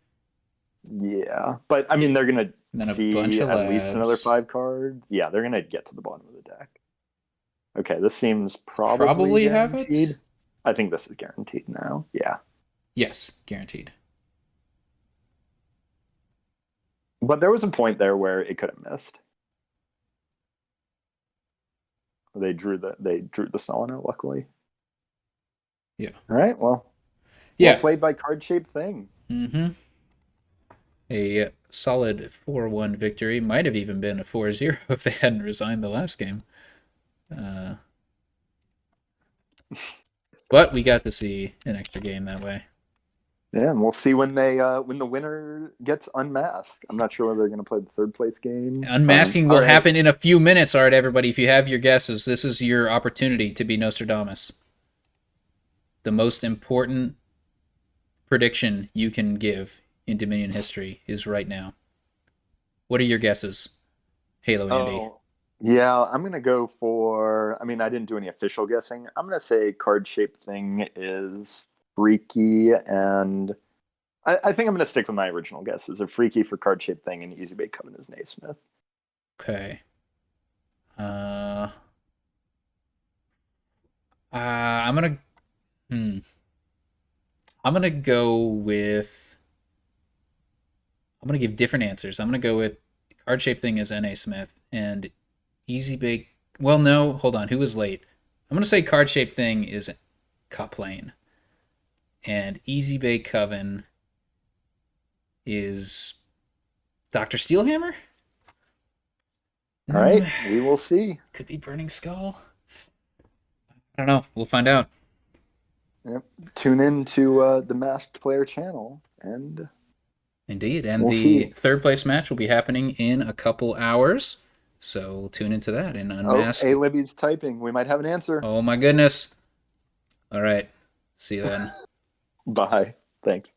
Yeah, but I mean, they're gonna and then a bunch see of at least another labs. 5 cards. Yeah, they're gonna get to the bottom of the deck. Okay, this seems probably Probably have it. guaranteed. I think this is guaranteed now. Yeah, Yes, guaranteed. but there was a point there where it could have missed. They drew the sauna. Luckily. Yeah. All right. Well Yeah. played by Card Shaped Thing. Mm-hmm. A solid 4-1 victory. Might have even been a 4-0 if they hadn't resigned the last game. Uh, But we got to see an extra game that way. Yeah, and we'll see when the winner gets unmasked. I'm not sure whether they're going to play the third place game. Unmasking All will right. happen in a few minutes. All right, everybody. If you have your guesses, this is your opportunity to be Nostradamus. The most important prediction you can give in Dominion history is right now. What are your guesses, Halo Andy? Oh, yeah, I'm going to go for. I mean, I didn't do any official guessing. I'm going to say card shaped thing is freaky, and I think I'm going to stick with my original guesses of freaky for card shaped thing and easy bake Coven is Naismith. Okay. Uh, I'm gonna. Hmm. I'm gonna go with. I'm gonna give different answers. I'm gonna go with card shaped thing is N.A. Smith and easy bake. Well, no, hold on. Who was late? I'm gonna say card shaped thing is Coplane and easy bake Coven is Doctor Steelhammer. All right, we will see. Could be Burning Skull. I don't know. We'll find out. Yep. Tune in to the Masked Player channel, and Indeed. And we'll the see. third place match will be happening in a couple hours. So tune into that and Oh, unmask. A Libby's typing. We might have an answer. Oh my goodness. All right. See you then. Bye. Thanks.